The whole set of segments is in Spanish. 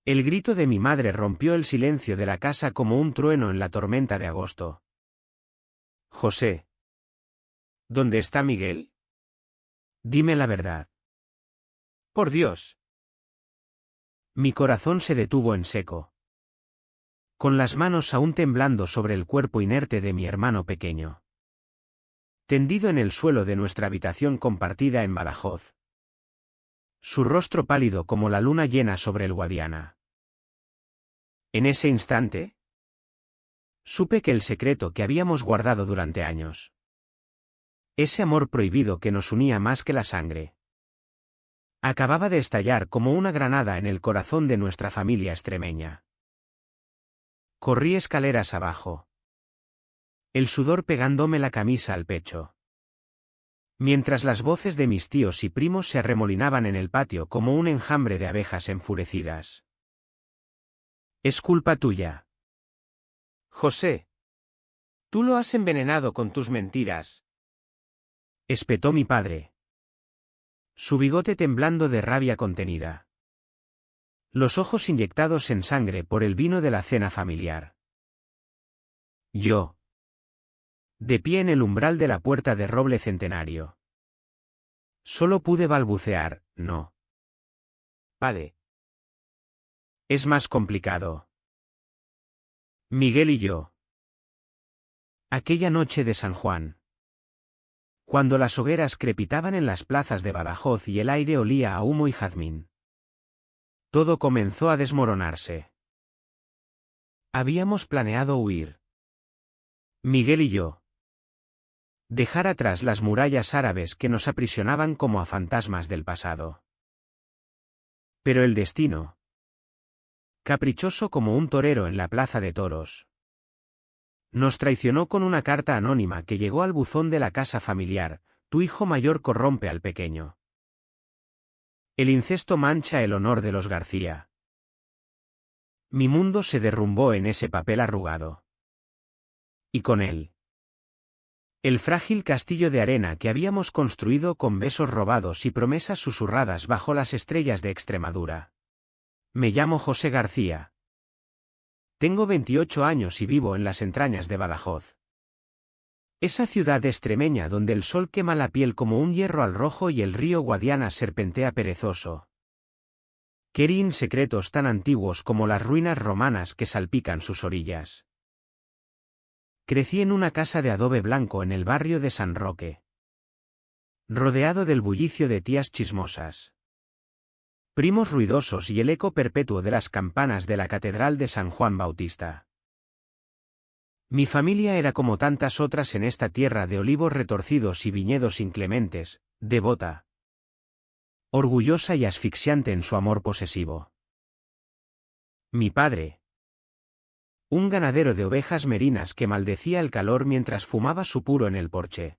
El grito de mi madre rompió el silencio de la casa como un trueno en la tormenta de agosto. José. ¿Dónde está Miguel? Dime la verdad. Por Dios. Mi corazón se detuvo en seco. Con las manos aún temblando sobre el cuerpo inerte de mi hermano pequeño. Tendido en el suelo de nuestra habitación compartida en Badajoz. Su rostro pálido como la luna llena sobre el Guadiana. En ese instante, supe que el secreto que habíamos guardado durante años. Ese amor prohibido que nos unía más que la sangre. Acababa de estallar como una granada en el corazón de nuestra familia extremeña. Corrí escaleras abajo. El sudor pegándome la camisa al pecho. Mientras las voces de mis tíos y primos se arremolinaban en el patio como un enjambre de abejas enfurecidas. Es culpa tuya. José. Tú lo has envenenado con tus mentiras. Espetó mi padre. Su bigote temblando de rabia contenida. Los ojos inyectados en sangre por el vino de la cena familiar. Yo. De pie en el umbral de la puerta de roble centenario. Solo pude balbucear, no. Padre. Es más complicado. Miguel y yo. Aquella noche de San Juan. Cuando las hogueras crepitaban en las plazas de Badajoz y el aire olía a humo y jazmín. Todo comenzó a desmoronarse. Habíamos planeado huir. Miguel y yo. Dejar atrás las murallas árabes que nos aprisionaban como a fantasmas del pasado. Pero el destino. Caprichoso como un torero en la plaza de toros. Nos traicionó con una carta anónima que llegó al buzón de la casa familiar: tu hijo mayor corrompe al pequeño. El incesto mancha el honor de los García. Mi mundo se derrumbó en ese papel arrugado. Y con él. El frágil castillo de arena que habíamos construido con besos robados y promesas susurradas bajo las estrellas de Extremadura. Me llamo José García. Tengo 28 años y vivo en las entrañas de Badajoz. Esa ciudad extremeña donde el sol quema la piel como un hierro al rojo y el río Guadiana serpentea perezoso. Querín secretos tan antiguos como las ruinas romanas que salpican sus orillas. Crecí en una casa de adobe blanco en el barrio de San Roque. Rodeado del bullicio de tías chismosas. Primos ruidosos y el eco perpetuo de las campanas de la Catedral de San Juan Bautista. Mi familia era como tantas otras en esta tierra de olivos retorcidos y viñedos inclementes, devota. Orgullosa y asfixiante en su amor posesivo. Mi padre. Un ganadero de ovejas merinas que maldecía el calor mientras fumaba su puro en el porche.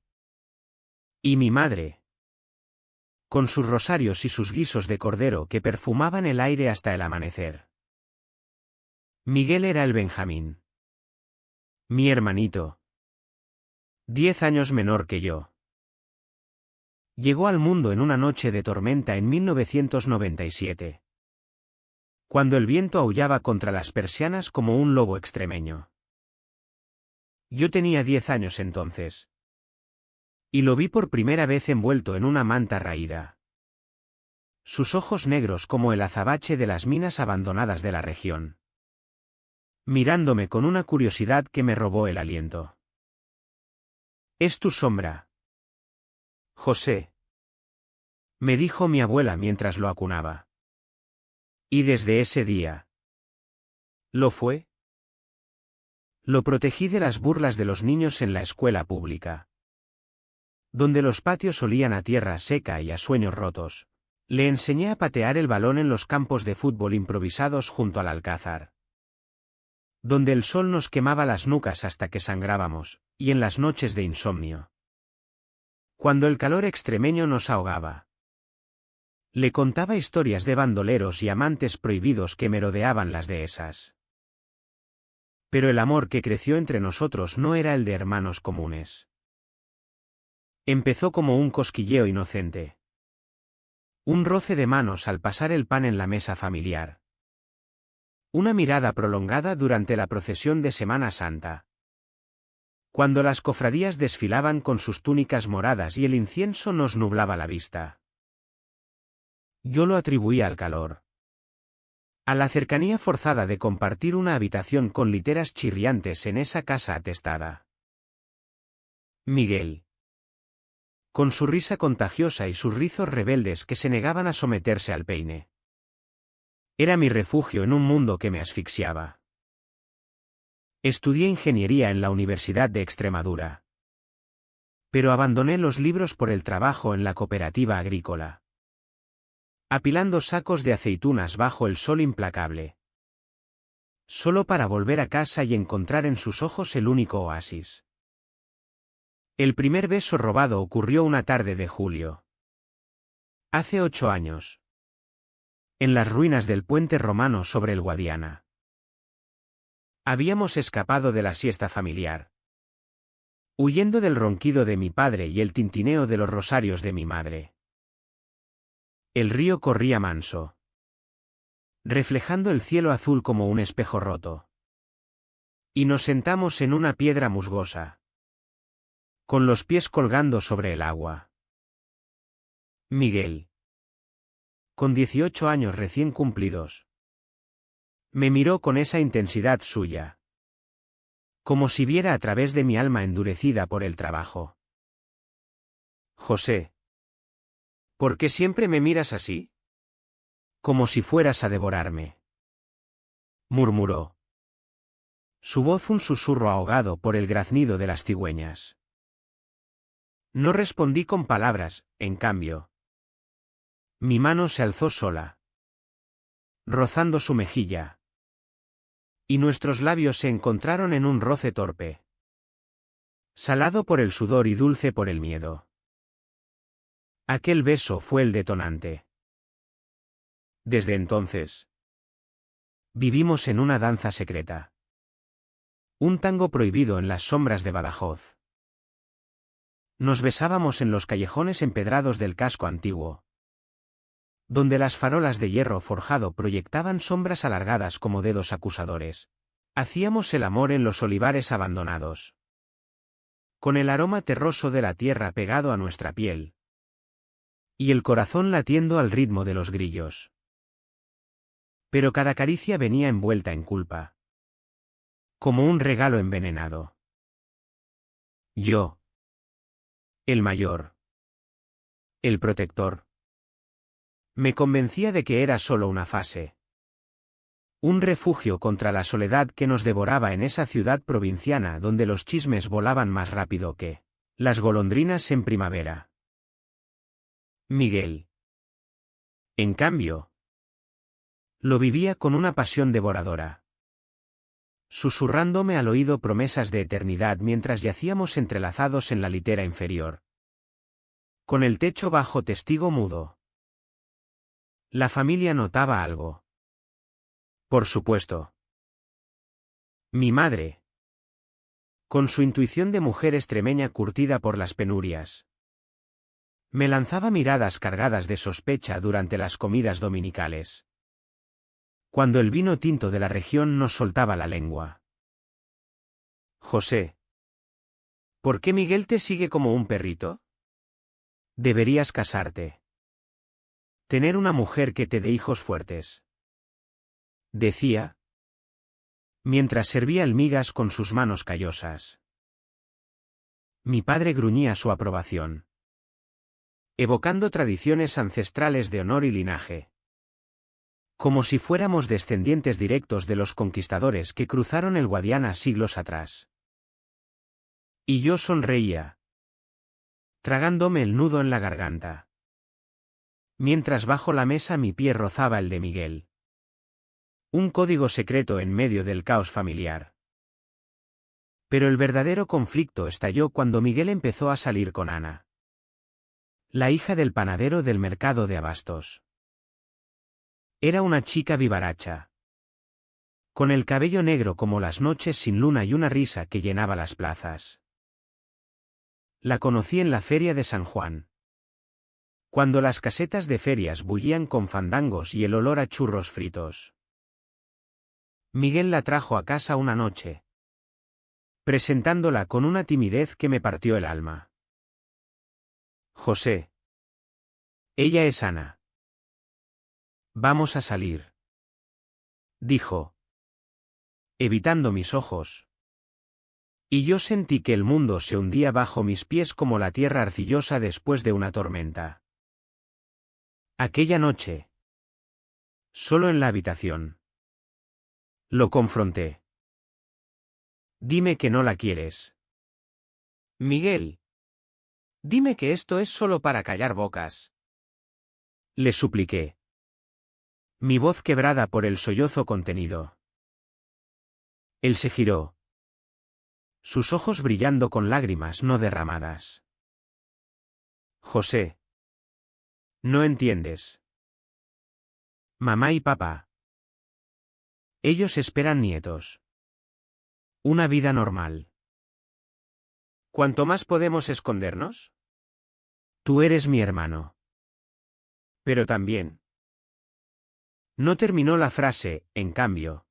Y mi madre. Con sus rosarios y sus guisos de cordero que perfumaban el aire hasta el amanecer. Miguel era el Benjamín. Mi hermanito. 10 años menor que yo. Llegó al mundo en una noche de tormenta en 1997. Cuando el viento aullaba contra las persianas como un lobo extremeño. Yo tenía 10 años entonces. Y lo vi por primera vez envuelto en una manta raída. Sus ojos negros como el azabache de las minas abandonadas de la región. Mirándome con una curiosidad que me robó el aliento. «Es tu sombra. José», me dijo mi abuela mientras lo acunaba. Y desde ese día. ¿Lo fue? Lo protegí de las burlas de los niños en la escuela pública. Donde los patios olían a tierra seca y a sueños rotos. Le enseñé a patear el balón en los campos de fútbol improvisados junto al Alcázar. Donde el sol nos quemaba las nucas hasta que sangrábamos, y en las noches de insomnio. Cuando el calor extremeño nos ahogaba. Le contaba historias de bandoleros y amantes prohibidos que merodeaban las dehesas. Pero el amor que creció entre nosotros no era el de hermanos comunes. Empezó como un cosquilleo inocente. Un roce de manos al pasar el pan en la mesa familiar. Una mirada prolongada durante la procesión de Semana Santa. Cuando las cofradías desfilaban con sus túnicas moradas y el incienso nos nublaba la vista. Yo lo atribuía al calor. A la cercanía forzada de compartir una habitación con literas chirriantes en esa casa atestada. Miguel. Con su risa contagiosa y sus rizos rebeldes que se negaban a someterse al peine. Era mi refugio en un mundo que me asfixiaba. Estudié ingeniería en la Universidad de Extremadura. Pero abandoné los libros por el trabajo en la cooperativa agrícola. Apilando sacos de aceitunas bajo el sol implacable. Solo para volver a casa y encontrar en sus ojos el único oasis. El primer beso robado ocurrió una tarde de julio. Hace 8 años. En las ruinas del puente romano sobre el Guadiana. Habíamos escapado de la siesta familiar. Huyendo del ronquido de mi padre y el tintineo de los rosarios de mi madre. El río corría manso. Reflejando el cielo azul como un espejo roto. Y nos sentamos en una piedra musgosa. Con los pies colgando sobre el agua. Miguel. Con 18 años recién cumplidos. Me miró con esa intensidad suya. Como si viera a través de mi alma endurecida por el trabajo. José. ¿Por qué siempre me miras así? Como si fueras a devorarme. Murmuró. Su voz un susurro ahogado por el graznido de las cigüeñas. No respondí con palabras, en cambio. Mi mano se alzó sola. Rozando su mejilla. Y nuestros labios se encontraron en un roce torpe. Salado por el sudor y dulce por el miedo. Aquel beso fue el detonante. Desde entonces. Vivimos en una danza secreta. Un tango prohibido en las sombras de Badajoz. Nos besábamos en los callejones empedrados del casco antiguo. Donde las farolas de hierro forjado proyectaban sombras alargadas como dedos acusadores. Hacíamos el amor en los olivares abandonados. Con el aroma terroso de la tierra pegado a nuestra piel. Y el corazón latiendo al ritmo de los grillos. Pero cada caricia venía envuelta en culpa. Como un regalo envenenado. Yo. El mayor. El protector. Me convencía de que era solo una fase. Un refugio contra la soledad que nos devoraba en esa ciudad provinciana donde los chismes volaban más rápido que las golondrinas en primavera. Miguel. En cambio, lo vivía con una pasión devoradora. Susurrándome al oído promesas de eternidad mientras yacíamos entrelazados en la litera inferior. Con el techo bajo testigo mudo. La familia notaba algo. Por supuesto. Mi madre. Con su intuición de mujer extremeña curtida por las penurias. Me lanzaba miradas cargadas de sospecha durante las comidas dominicales. Cuando el vino tinto de la región nos soltaba la lengua. José. ¿Por qué Miguel te sigue como un perrito? Deberías casarte. Tener una mujer que te dé hijos fuertes. Decía. Mientras servía almigas con sus manos callosas. Mi padre gruñía su aprobación. Evocando tradiciones ancestrales de honor y linaje. Como si fuéramos descendientes directos de los conquistadores que cruzaron el Guadiana siglos atrás. Y yo sonreía. Tragándome el nudo en la garganta. Mientras bajo la mesa mi pie rozaba el de Miguel. Un código secreto en medio del caos familiar. Pero el verdadero conflicto estalló cuando Miguel empezó a salir con Ana. La hija del panadero del mercado de abastos. Era una chica vivaracha. Con el cabello negro como las noches sin luna y una risa que llenaba las plazas. La conocí en la feria de San Juan. Cuando las casetas de ferias bullían con fandangos y el olor a churros fritos. Miguel la trajo a casa una noche, presentándola con una timidez que me partió el alma. José. Ella es Ana. Vamos a salir, dijo, evitando mis ojos. Y yo sentí que el mundo se hundía bajo mis pies como la tierra arcillosa después de una tormenta. Aquella noche, solo en la habitación, lo confronté. Dime que no la quieres. Miguel. Dime que esto es solo para callar bocas. Le supliqué. Mi voz quebrada por el sollozo contenido. Él se giró, sus ojos brillando con lágrimas no derramadas. José. No entiendes. Mamá y papá. Ellos esperan nietos. Una vida normal. ¿Cuánto más podemos escondernos? Tú eres mi hermano. Pero también. No terminó la frase, en cambio.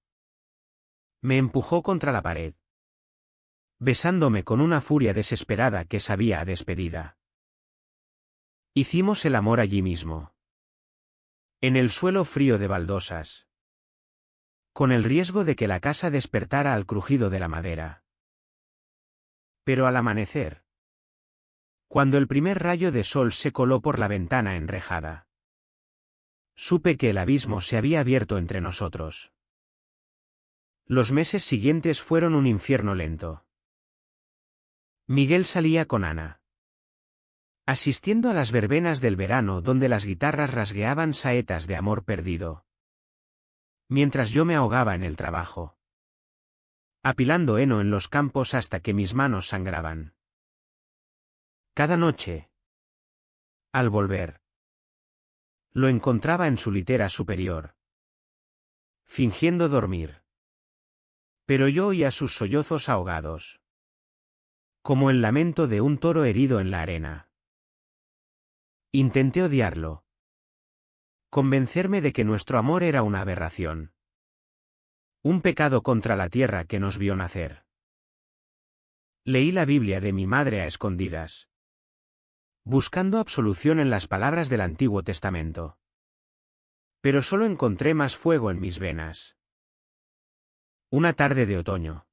Me empujó contra la pared, besándome con una furia desesperada que sabía a despedida. Hicimos el amor allí mismo, en el suelo frío de baldosas, con el riesgo de que la casa despertara al crujido de la madera. Pero al amanecer, cuando el primer rayo de sol se coló por la ventana enrejada, supe que el abismo se había abierto entre nosotros. Los meses siguientes fueron un infierno lento. Miguel salía con Ana, asistiendo a las verbenas del verano donde las guitarras rasgueaban saetas de amor perdido, mientras yo me ahogaba en el trabajo, apilando heno en los campos hasta que mis manos sangraban. Cada noche, al volver, lo encontraba en su litera superior, fingiendo dormir. Pero yo oía sus sollozos ahogados, como el lamento de un toro herido en la arena. Intenté odiarlo, convencerme de que nuestro amor era una aberración, un pecado contra la tierra que nos vio nacer. Leí la Biblia de mi madre a escondidas, buscando absolución en las palabras del Antiguo Testamento. Pero solo encontré más fuego en mis venas. Una tarde de otoño,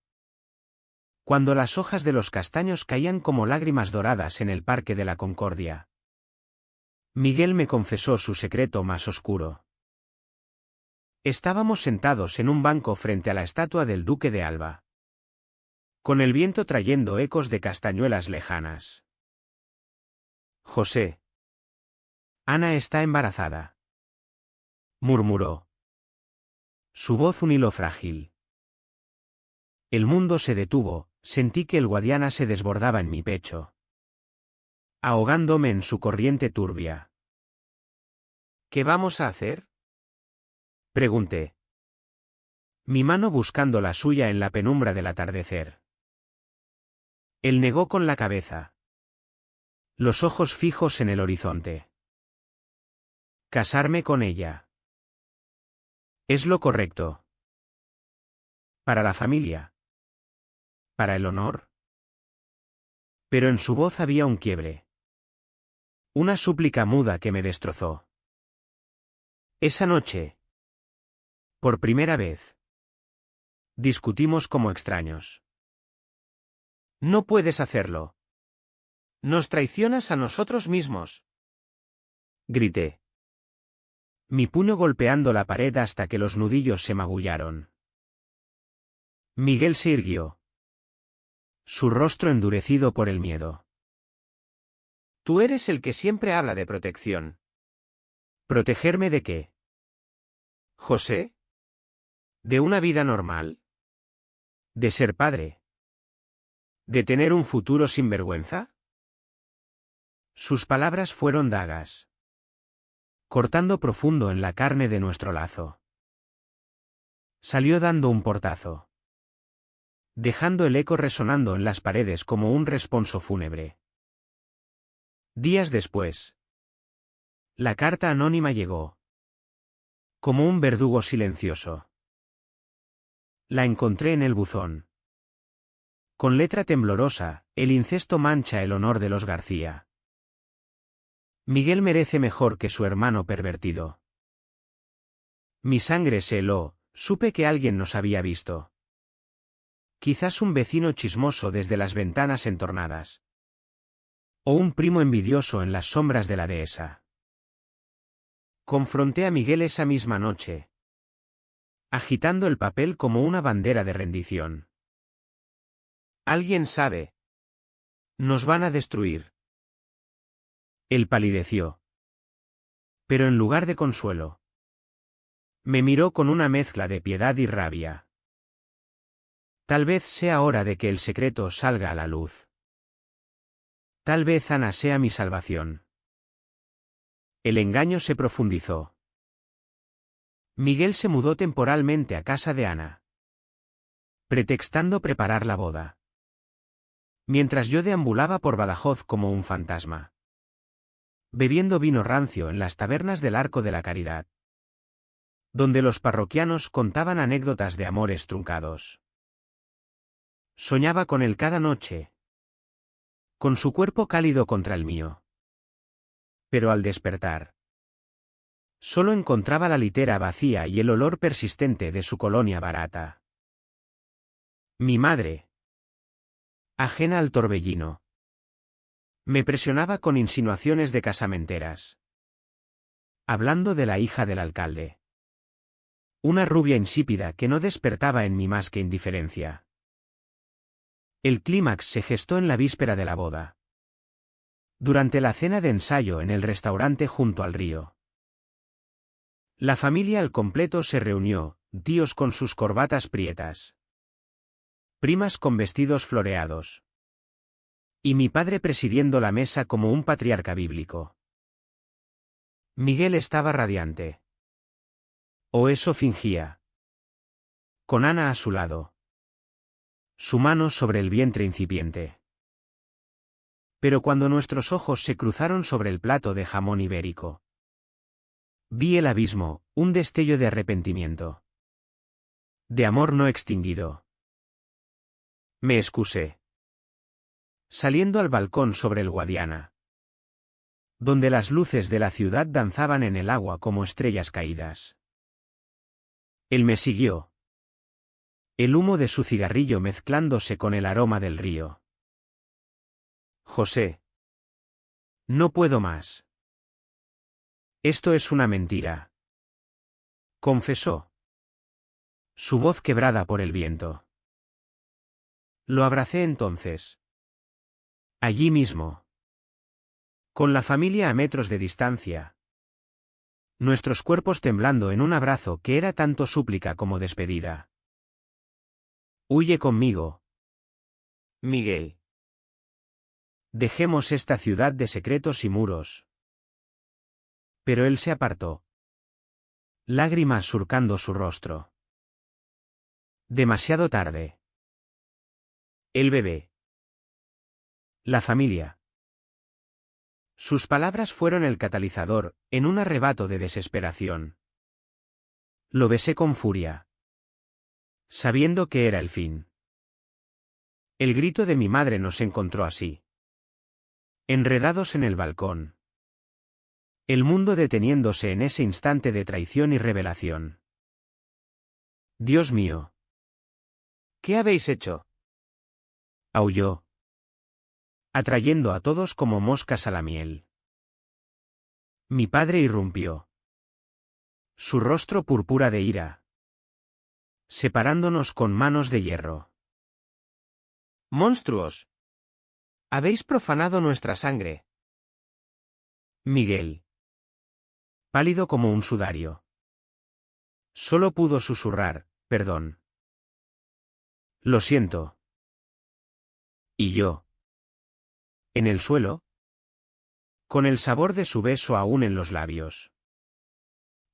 cuando las hojas de los castaños caían como lágrimas doradas en el Parque de la Concordia, Miguel me confesó su secreto más oscuro. Estábamos sentados en un banco frente a la estatua del Duque de Alba, con el viento trayendo ecos de castañuelas lejanas. José. Ana está embarazada, murmuró. Su voz un hilo frágil. El mundo se detuvo, sentí que el Guadiana se desbordaba en mi pecho, ahogándome en su corriente turbia. ¿Qué vamos a hacer? Pregunté, mi mano buscando la suya en la penumbra del atardecer. Él negó con la cabeza, los ojos fijos en el horizonte. Casarme con ella. Es lo correcto. Para la familia. Para el honor. Pero en su voz había un quiebre. Una súplica muda que me destrozó. Esa noche, por primera vez, discutimos como extraños. No puedes hacerlo. Nos traicionas a nosotros mismos. Grité, mi puño golpeando la pared hasta que los nudillos se magullaron. Miguel se irguió, su rostro endurecido por el miedo. Tú eres el que siempre habla de protección. ¿Protegerme de qué? ¿José? ¿De una vida normal? ¿De ser padre? ¿De tener un futuro sin vergüenza? Sus palabras fueron dagas, cortando profundo en la carne de nuestro lazo. Salió dando un portazo, dejando el eco resonando en las paredes como un responso fúnebre. Días después, la carta anónima llegó, como un verdugo silencioso. La encontré en el buzón. Con letra temblorosa, el incesto mancha el honor de los García. Miguel merece mejor que su hermano pervertido. Mi sangre se heló, supe que alguien nos había visto. Quizás un vecino chismoso desde las ventanas entornadas. O un primo envidioso en las sombras de la dehesa. Confronté a Miguel esa misma noche, agitando el papel como una bandera de rendición. Alguien sabe. Nos van a destruir. Él palideció. Pero en lugar de consuelo, me miró con una mezcla de piedad y rabia. Tal vez sea hora de que el secreto salga a la luz. Tal vez Ana sea mi salvación. El engaño se profundizó. Miguel se mudó temporalmente a casa de Ana, pretextando preparar la boda. Mientras yo deambulaba por Badajoz como un fantasma, bebiendo vino rancio en las tabernas del Arco de la Caridad, donde los parroquianos contaban anécdotas de amores truncados. Soñaba con él cada noche, con su cuerpo cálido contra el mío. Pero al despertar, solo encontraba la litera vacía y el olor persistente de su colonia barata. Mi madre, ajena al torbellino, me presionaba con insinuaciones de casamenteras. Hablando de la hija del alcalde. Una rubia insípida que no despertaba en mí más que indiferencia. El clímax se gestó en la víspera de la boda. Durante la cena de ensayo en el restaurante junto al río. La familia al completo se reunió, tíos con sus corbatas prietas, primas con vestidos floreados, y mi padre presidiendo la mesa como un patriarca bíblico. Miguel estaba radiante. O eso fingía. Con Ana a su lado. Su mano sobre el vientre incipiente. Pero cuando nuestros ojos se cruzaron sobre el plato de jamón ibérico, vi el abismo, un destello de arrepentimiento. De amor no extinguido. Me excusé. Saliendo al balcón sobre el Guadiana, donde las luces de la ciudad danzaban en el agua como estrellas caídas. Él me siguió. El humo de su cigarrillo mezclándose con el aroma del río. José. No puedo más. Esto es una mentira. Confesó. Su voz quebrada por el viento. Lo abracé entonces. Allí mismo. Con la familia a metros de distancia. Nuestros cuerpos temblando en un abrazo que era tanto súplica como despedida. Huye conmigo, Miguel. Dejemos esta ciudad de secretos y muros. Pero él se apartó. Lágrimas surcando su rostro. Demasiado tarde. El bebé. La familia. Sus palabras fueron el catalizador, en un arrebato de desesperación. Lo besé con furia, sabiendo que era el fin. El grito de mi madre nos encontró así. Enredados en el balcón. El mundo deteniéndose en ese instante de traición y revelación. Dios mío. ¿Qué habéis hecho? Aulló, atrayendo a todos como moscas a la miel. Mi padre irrumpió. Su rostro púrpura de ira. Separándonos con manos de hierro. ¡Monstruos! Habéis profanado nuestra sangre. Miguel. Pálido como un sudario. Solo pudo susurrar, perdón. Lo siento. ¿Y yo? En el suelo, con el sabor de su beso aún en los labios.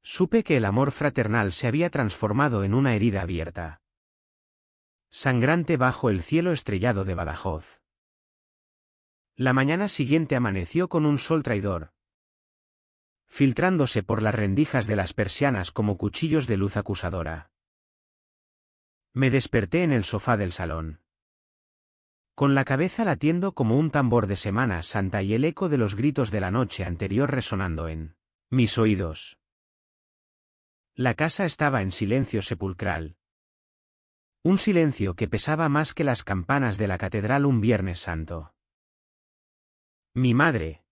Supe que el amor fraternal se había transformado en una herida abierta. Sangrante bajo el cielo estrellado de Badajoz. La mañana siguiente amaneció con un sol traidor, filtrándose por las rendijas de las persianas como cuchillos de luz acusadora. Me desperté en el sofá del salón. Con la cabeza latiendo como un tambor de Semana Santa y el eco de los gritos de la noche anterior resonando en mis oídos. La casa estaba en silencio sepulcral. Un silencio que pesaba más que las campanas de la catedral un Viernes Santo. Mi madre,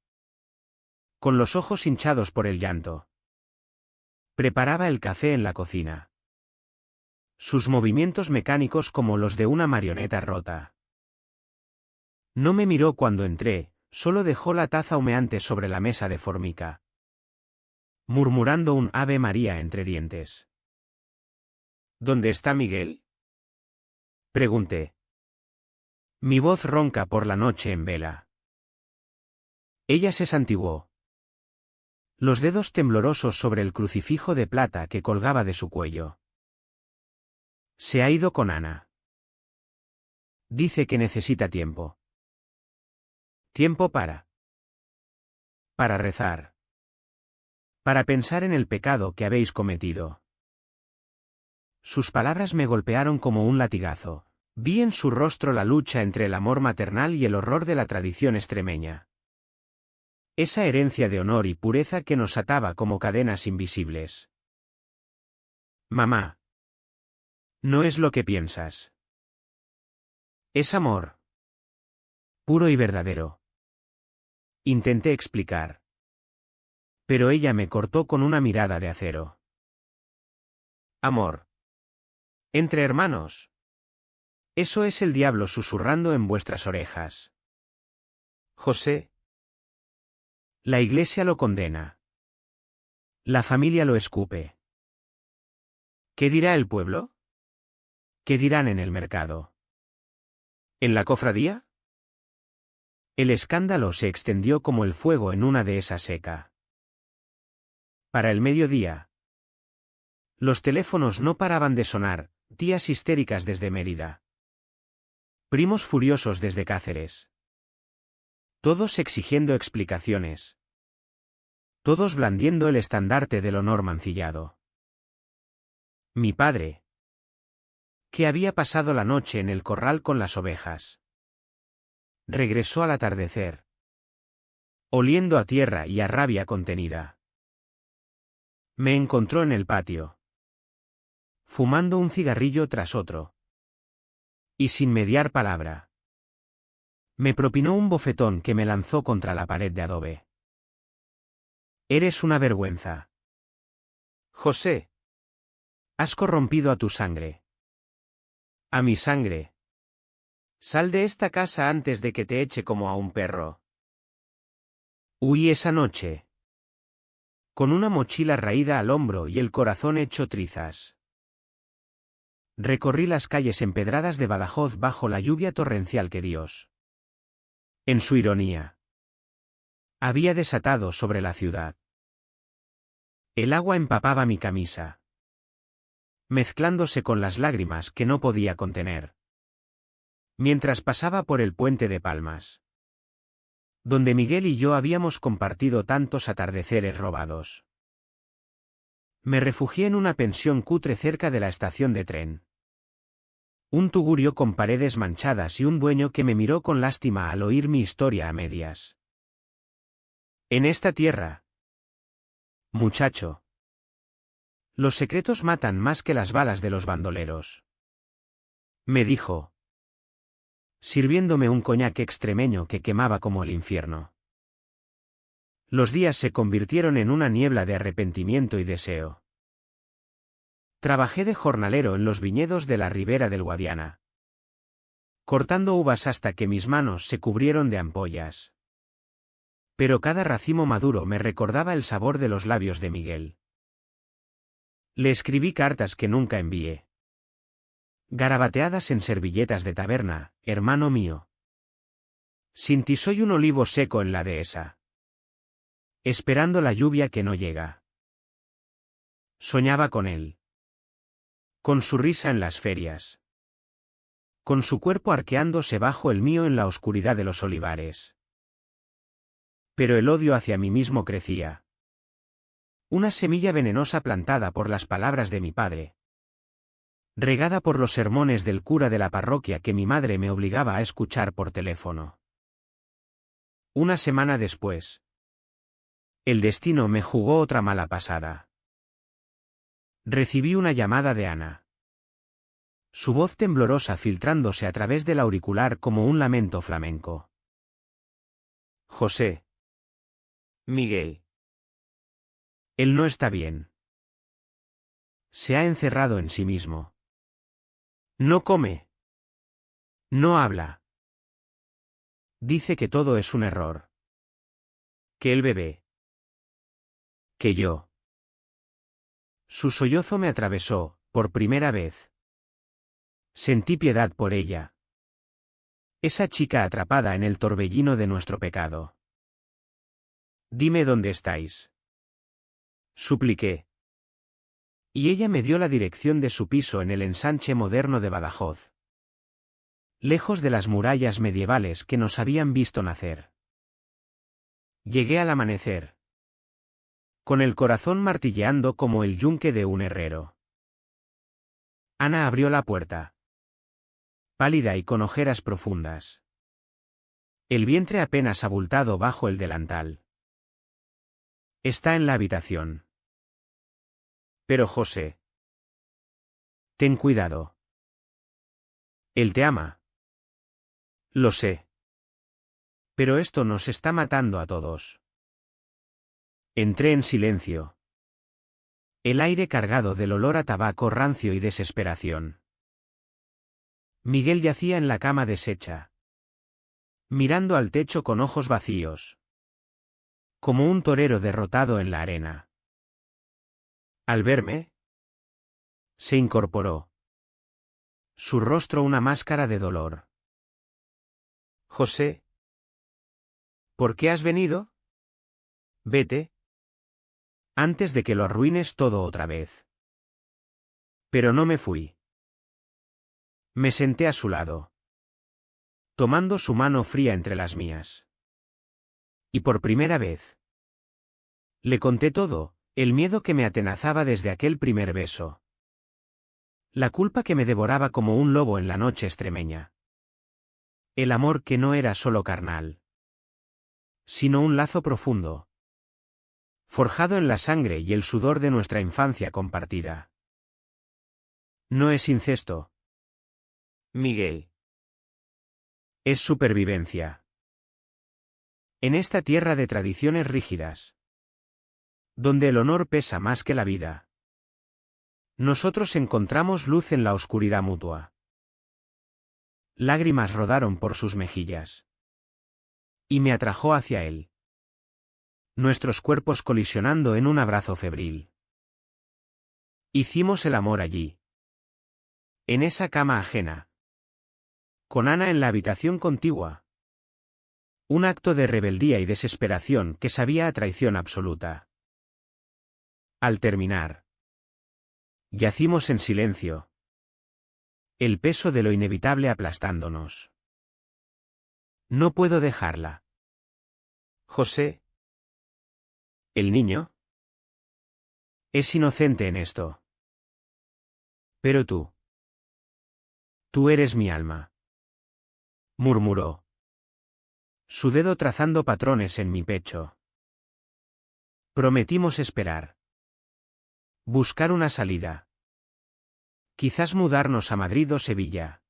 con los ojos hinchados por el llanto, preparaba el café en la cocina. Sus movimientos mecánicos como los de una marioneta rota. No me miró cuando entré, solo dejó la taza humeante sobre la mesa de formica, murmurando un Ave María entre dientes. ¿Dónde está Miguel?, pregunté. Mi voz ronca por la noche en vela. Ella se santiguó. Los dedos temblorosos sobre el crucifijo de plata que colgaba de su cuello. Se ha ido con Ana. Dice que necesita tiempo. Tiempo para rezar. Para pensar en el pecado que habéis cometido. Sus palabras me golpearon como un latigazo. Vi en su rostro la lucha entre el amor maternal y el horror de la tradición extremeña. Esa herencia de honor y pureza que nos ataba como cadenas invisibles. Mamá. No es lo que piensas. Es amor. Puro y verdadero. Intenté explicar. Pero ella me cortó con una mirada de acero. Amor. Entre hermanos. Eso es el diablo susurrando en vuestras orejas. José. La Iglesia lo condena. La familia lo escupe. ¿Qué dirá el pueblo? ¿Qué dirán en el mercado? ¿En la cofradía? El escándalo se extendió como el fuego en una dehesa seca. Para el mediodía. Los teléfonos no paraban de sonar, tías histéricas desde Mérida. Primos furiosos desde Cáceres. Todos exigiendo explicaciones. Todos blandiendo el estandarte del honor mancillado. Mi padre, que había pasado la noche en el corral con las ovejas, regresó al atardecer, oliendo a tierra y a rabia contenida. Me encontró en el patio, fumando un cigarrillo tras otro. Y sin mediar palabra. Me propinó un bofetón que me lanzó contra la pared de adobe. Eres una vergüenza. José. Has corrompido a tu sangre. A mi sangre. Sal de esta casa antes de que te eche como a un perro. Huí esa noche. Con una mochila raída al hombro y el corazón hecho trizas. Recorrí las calles empedradas de Badajoz bajo la lluvia torrencial que Dios, en su ironía, había desatado sobre la ciudad. El agua empapaba mi camisa, mezclándose con las lágrimas que no podía contener. Mientras pasaba por el puente de Palmas, donde Miguel y yo habíamos compartido tantos atardeceres robados. Me refugié en una pensión cutre cerca de la estación de tren. Un tugurio con paredes manchadas y un dueño que me miró con lástima al oír mi historia a medias. En esta tierra, muchacho, los secretos matan más que las balas de los bandoleros. Me dijo, sirviéndome un coñac extremeño que quemaba como el infierno. Los días se convirtieron en una niebla de arrepentimiento y deseo. Trabajé de jornalero en los viñedos de la ribera del Guadiana, cortando uvas hasta que mis manos se cubrieron de ampollas. Pero cada racimo maduro me recordaba el sabor de los labios de Miguel. Le escribí cartas que nunca envié. Garabateadas en servilletas de taberna, hermano mío. Sin ti soy un olivo seco en la dehesa, esperando la lluvia que no llega. Soñaba con él. Con su risa en las ferias. Con su cuerpo arqueándose bajo el mío en la oscuridad de los olivares. Pero el odio hacia mí mismo crecía. Una semilla venenosa plantada por las palabras de mi padre. regada por los sermones del cura de la parroquia que mi madre me obligaba a escuchar por teléfono. Una semana después, el destino me jugó otra mala pasada. Recibí una llamada de Ana. Su voz temblorosa filtrándose a través del auricular como un lamento flamenco. José. Miguel. Él no está bien. Se ha encerrado en sí mismo. No come. No habla. Dice que todo es un error. Que el bebé. Que yo. Su sollozo me atravesó, por primera vez. Sentí piedad por ella. Esa chica atrapada en el torbellino de nuestro pecado. Dime dónde estáis. Supliqué. Y ella me dio la dirección de su piso en el ensanche moderno de Badajoz. Lejos de las murallas medievales que nos habían visto nacer. Llegué al amanecer. Con el corazón martilleando como el yunque de un herrero. Ana abrió la puerta. Pálida y con ojeras profundas. El vientre apenas abultado bajo el delantal. Está en la habitación. Pero José. Ten cuidado. Él te ama. Lo sé. Pero esto nos está matando a todos. Entré en silencio. El aire cargado del olor a tabaco rancio y desesperación. Miguel yacía en la cama deshecha. Mirando al techo con ojos vacíos. Como un torero derrotado en la arena. Al verme, se incorporó. Su rostro una máscara de dolor. José. ¿Por qué has venido? Vete. Antes de que lo arruines todo otra vez. Pero no me fui. Me senté a su lado. Tomando su mano fría entre las mías. Y por primera vez. Le conté todo, el miedo que me atenazaba desde aquel primer beso. La culpa que me devoraba como un lobo en la noche extremeña. El amor que no era solo carnal. Sino un lazo profundo. Forjado en la sangre y el sudor de nuestra infancia compartida. No es incesto. Miguel. Es supervivencia. En esta tierra de tradiciones rígidas. Donde el honor pesa más que la vida. Nosotros encontramos luz en la oscuridad mutua. Lágrimas rodaron por sus mejillas. Y me atrajo hacia él. Nuestros cuerpos colisionando en un abrazo febril. Hicimos el amor allí. En esa cama ajena. Con Ana en la habitación contigua. Un acto de rebeldía y desesperación que sabía a traición absoluta. Al terminar. Yacimos en silencio. El peso de lo inevitable aplastándonos. No puedo dejarla. José. ¿El niño? Es inocente en esto. Pero tú. Tú eres mi alma. Murmuró. Su dedo trazando patrones en mi pecho. Prometimos esperar. Buscar una salida. Quizás mudarnos a Madrid o Sevilla.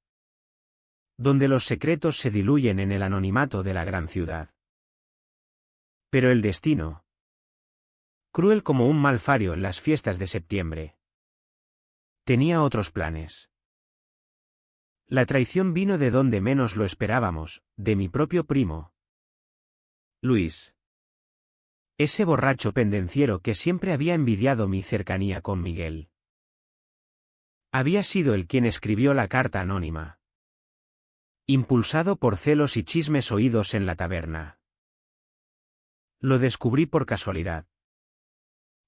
Donde los secretos se diluyen en el anonimato de la gran ciudad. Pero el destino. Cruel como un malfario en las fiestas de septiembre. Tenía otros planes. La traición vino de donde menos lo esperábamos, de mi propio primo. Luis. Ese borracho pendenciero que siempre había envidiado mi cercanía con Miguel. Había sido él quien escribió la carta anónima. Impulsado por celos y chismes oídos en la taberna. Lo descubrí por casualidad.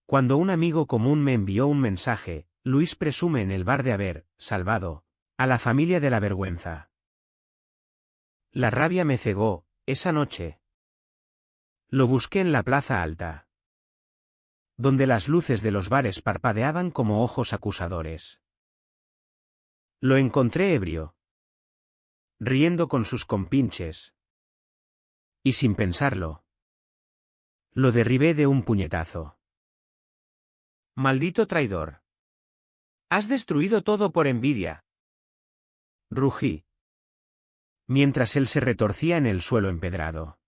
Cuando un amigo común me envió un mensaje, Luis presume en el bar de haber salvado a la familia de la vergüenza. La rabia me cegó, esa noche. Lo busqué en la plaza alta. Donde las luces de los bares parpadeaban como ojos acusadores. Lo encontré ebrio, riendo con sus compinches. Y sin pensarlo, lo derribé de un puñetazo. Maldito traidor. Has destruido todo por envidia. Rugí, mientras él se retorcía en el suelo empedrado.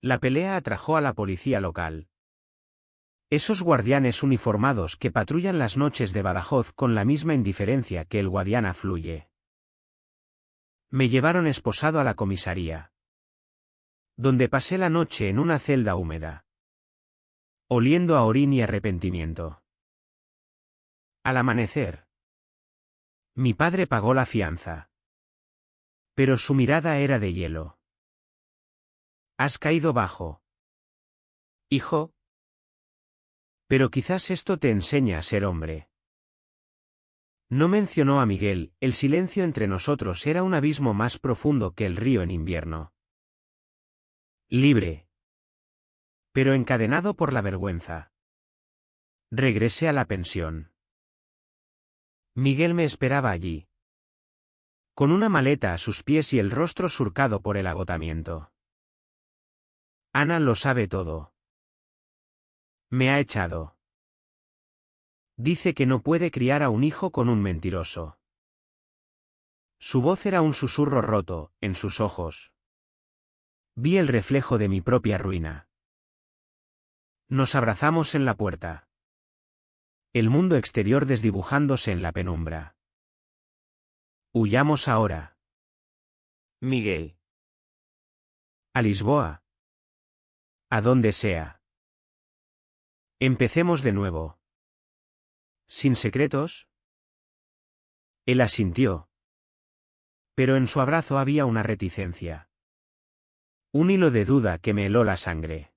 La pelea atrajo a la policía local. Esos guardianes uniformados que patrullan las noches de Badajoz con la misma indiferencia que el Guadiana fluye. Me llevaron esposado a la comisaría, donde pasé la noche en una celda húmeda, oliendo a orín y arrepentimiento. Al amanecer, mi padre pagó la fianza. Pero su mirada era de hielo. Has caído bajo, hijo. Pero quizás esto te enseña a ser hombre. No mencionó a Miguel, el silencio entre nosotros era un abismo más profundo que el río en invierno. Libre, pero encadenado por la vergüenza. Regresé a la pensión. Miguel me esperaba allí, con una maleta a sus pies y el rostro surcado por el agotamiento. Ana lo sabe todo. Me ha echado. Dice que no puede criar a un hijo con un mentiroso. Su voz era un susurro roto, en sus ojos. Vi el reflejo de mi propia ruina. Nos abrazamos en la puerta. El mundo exterior desdibujándose en la penumbra. Huyamos ahora. Miguel. A Lisboa. A donde sea. Empecemos de nuevo. ¿Sin secretos? Él asintió. Pero en su abrazo había una reticencia. Un hilo de duda que me heló la sangre.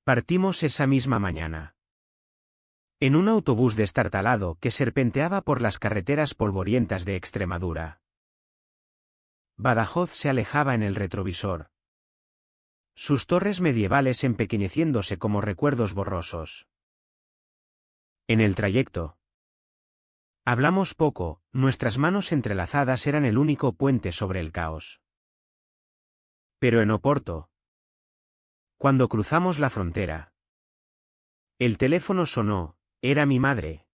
Partimos esa misma mañana. En un autobús destartalado que serpenteaba por las carreteras polvorientas de Extremadura. Badajoz se alejaba en el retrovisor. Sus torres medievales empequeñeciéndose como recuerdos borrosos. En el trayecto. Hablamos poco, nuestras manos entrelazadas eran el único puente sobre el caos. Pero en Oporto. Cuando cruzamos la frontera. El teléfono sonó, era mi madre.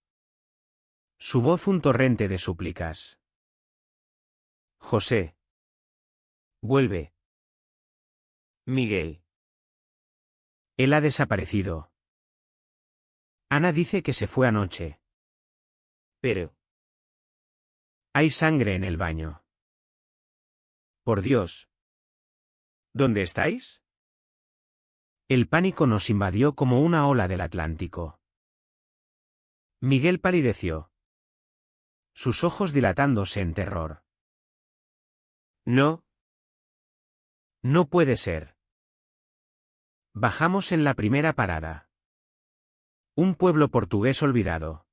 Su voz un torrente de súplicas. José. Vuelve. Miguel. Él ha desaparecido. Ana dice que se fue anoche. Pero. Hay sangre en el baño. Por Dios. ¿Dónde estáis? El pánico nos invadió como una ola del Atlántico. Miguel palideció. Sus ojos dilatándose en terror. No. No puede ser. Bajamos en la primera parada. Un pueblo portugués olvidado.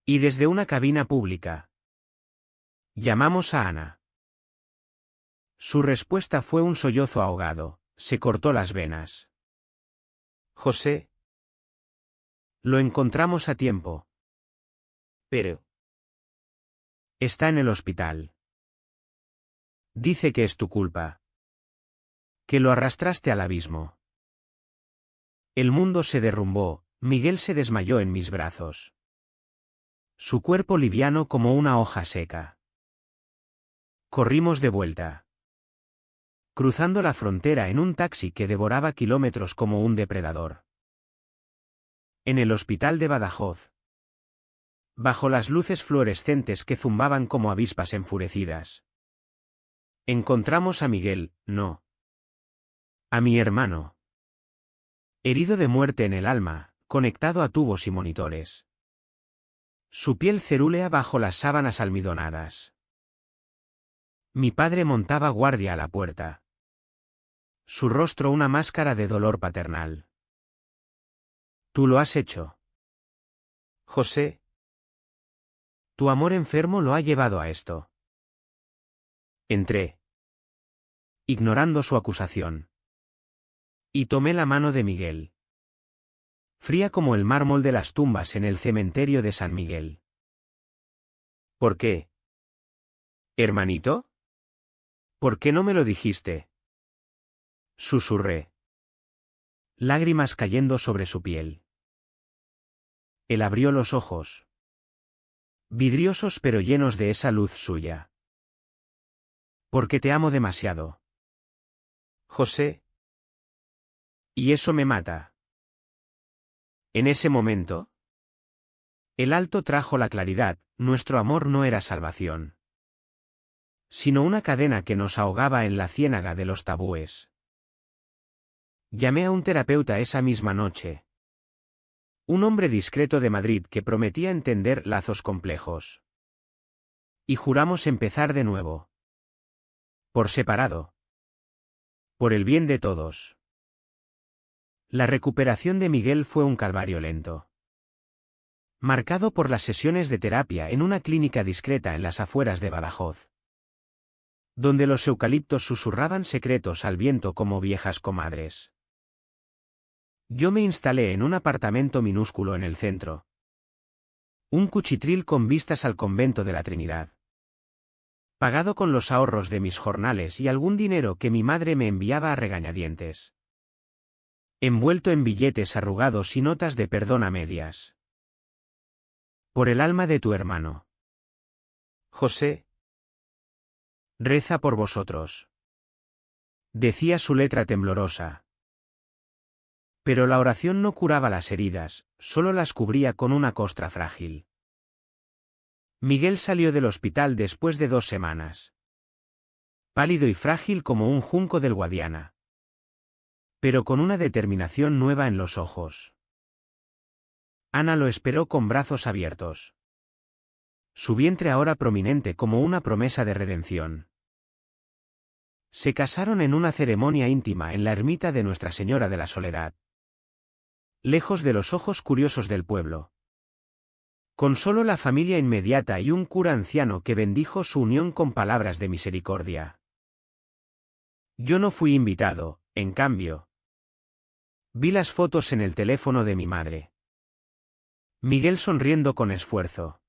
Y desde una cabina pública. Llamamos a Ana. Su respuesta fue un sollozo ahogado, se cortó las venas. José. Lo encontramos a tiempo. Pero. Está en el hospital. Dice que es tu culpa. Que lo arrastraste al abismo. El mundo se derrumbó, Miguel se desmayó en mis brazos. Su cuerpo liviano como una hoja seca. Corrimos de vuelta. Cruzando la frontera en un taxi que devoraba kilómetros como un depredador. En el hospital de Badajoz. Bajo las luces fluorescentes que zumbaban como avispas enfurecidas. Encontramos a Miguel, no. A mi hermano. Herido de muerte en el alma, conectado a tubos y monitores. Su piel cerúlea bajo las sábanas almidonadas. Mi padre montaba guardia a la puerta. Su rostro una máscara de dolor paternal. Tú lo has hecho. José. Tu amor enfermo lo ha llevado a esto. Entré. Ignorando su acusación. Y tomé la mano de Miguel. Fría como el mármol de las tumbas en el cementerio de San Miguel. ¿Por qué? ¿Hermanito? ¿Por qué no me lo dijiste? Susurré. Lágrimas cayendo sobre su piel. Él abrió los ojos. Vidriosos pero llenos de esa luz suya. Porque te amo demasiado. José. Y eso me mata. En ese momento. El alto trajo la claridad, nuestro amor no era salvación. Sino una cadena que nos ahogaba en la ciénaga de los tabúes. Llamé a un terapeuta esa misma noche. Un hombre discreto de Madrid que prometía entender lazos complejos. Y juramos empezar de nuevo. Por separado. Por el bien de todos. La recuperación de Miguel fue un calvario lento. Marcado por las sesiones de terapia en una clínica discreta en las afueras de Badajoz. Donde los eucaliptos susurraban secretos al viento como viejas comadres. Yo me instalé en un apartamento minúsculo en el centro. Un cuchitril con vistas al convento de la Trinidad. Pagado con los ahorros de mis jornales y algún dinero que mi madre me enviaba a regañadientes. Envuelto en billetes arrugados y notas de perdón a medias. Por el alma de tu hermano. José. Reza por vosotros. Decía su letra temblorosa. Pero la oración no curaba las heridas, solo las cubría con una costra frágil. Miguel salió del hospital después de 2 semanas. Pálido y frágil como un junco del Guadiana. Pero con una determinación nueva en los ojos. Ana lo esperó con brazos abiertos. Su vientre ahora prominente como una promesa de redención. Se casaron en una ceremonia íntima en la ermita de Nuestra Señora de la Soledad. Lejos de los ojos curiosos del pueblo. Con solo la familia inmediata y un cura anciano que bendijo su unión con palabras de misericordia. Yo no fui invitado, en cambio. Vi las fotos en el teléfono de mi madre. Miguel sonriendo con esfuerzo.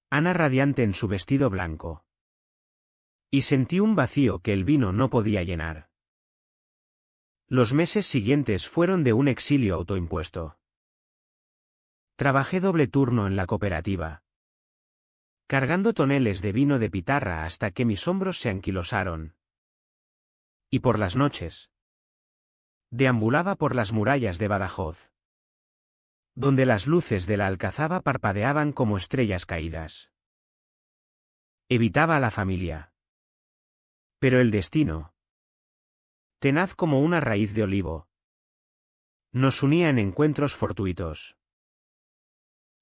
Ana radiante en su vestido blanco. Y sentí un vacío que el vino no podía llenar. Los meses siguientes fueron de un exilio autoimpuesto. Trabajé doble turno en la cooperativa. Cargando toneles de vino de pitarra hasta que mis hombros se anquilosaron. Y por las noches. Deambulaba por las murallas de Badajoz. Donde las luces de la alcazaba parpadeaban como estrellas caídas. Evitaba a la familia. Pero el destino. Tenaz como una raíz de olivo. Nos unía en encuentros fortuitos.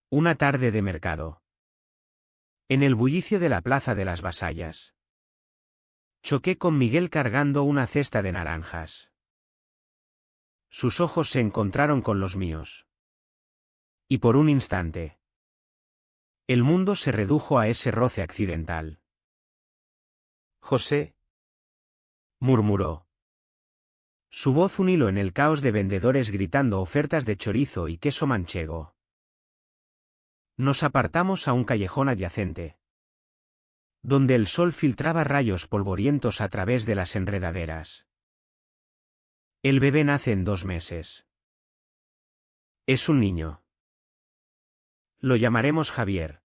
Una tarde de mercado. En el bullicio de la plaza de las Vasallas. Choqué con Miguel cargando una cesta de naranjas. Sus ojos se encontraron con los míos. Y por un instante. El mundo se redujo a ese roce accidental. José. Murmuró. Su voz un hilo en el caos de vendedores gritando ofertas de chorizo y queso manchego. Nos apartamos a un callejón adyacente. Donde el sol filtraba rayos polvorientos a través de las enredaderas. El bebé nace en 2 meses. Es un niño. Lo llamaremos Javier.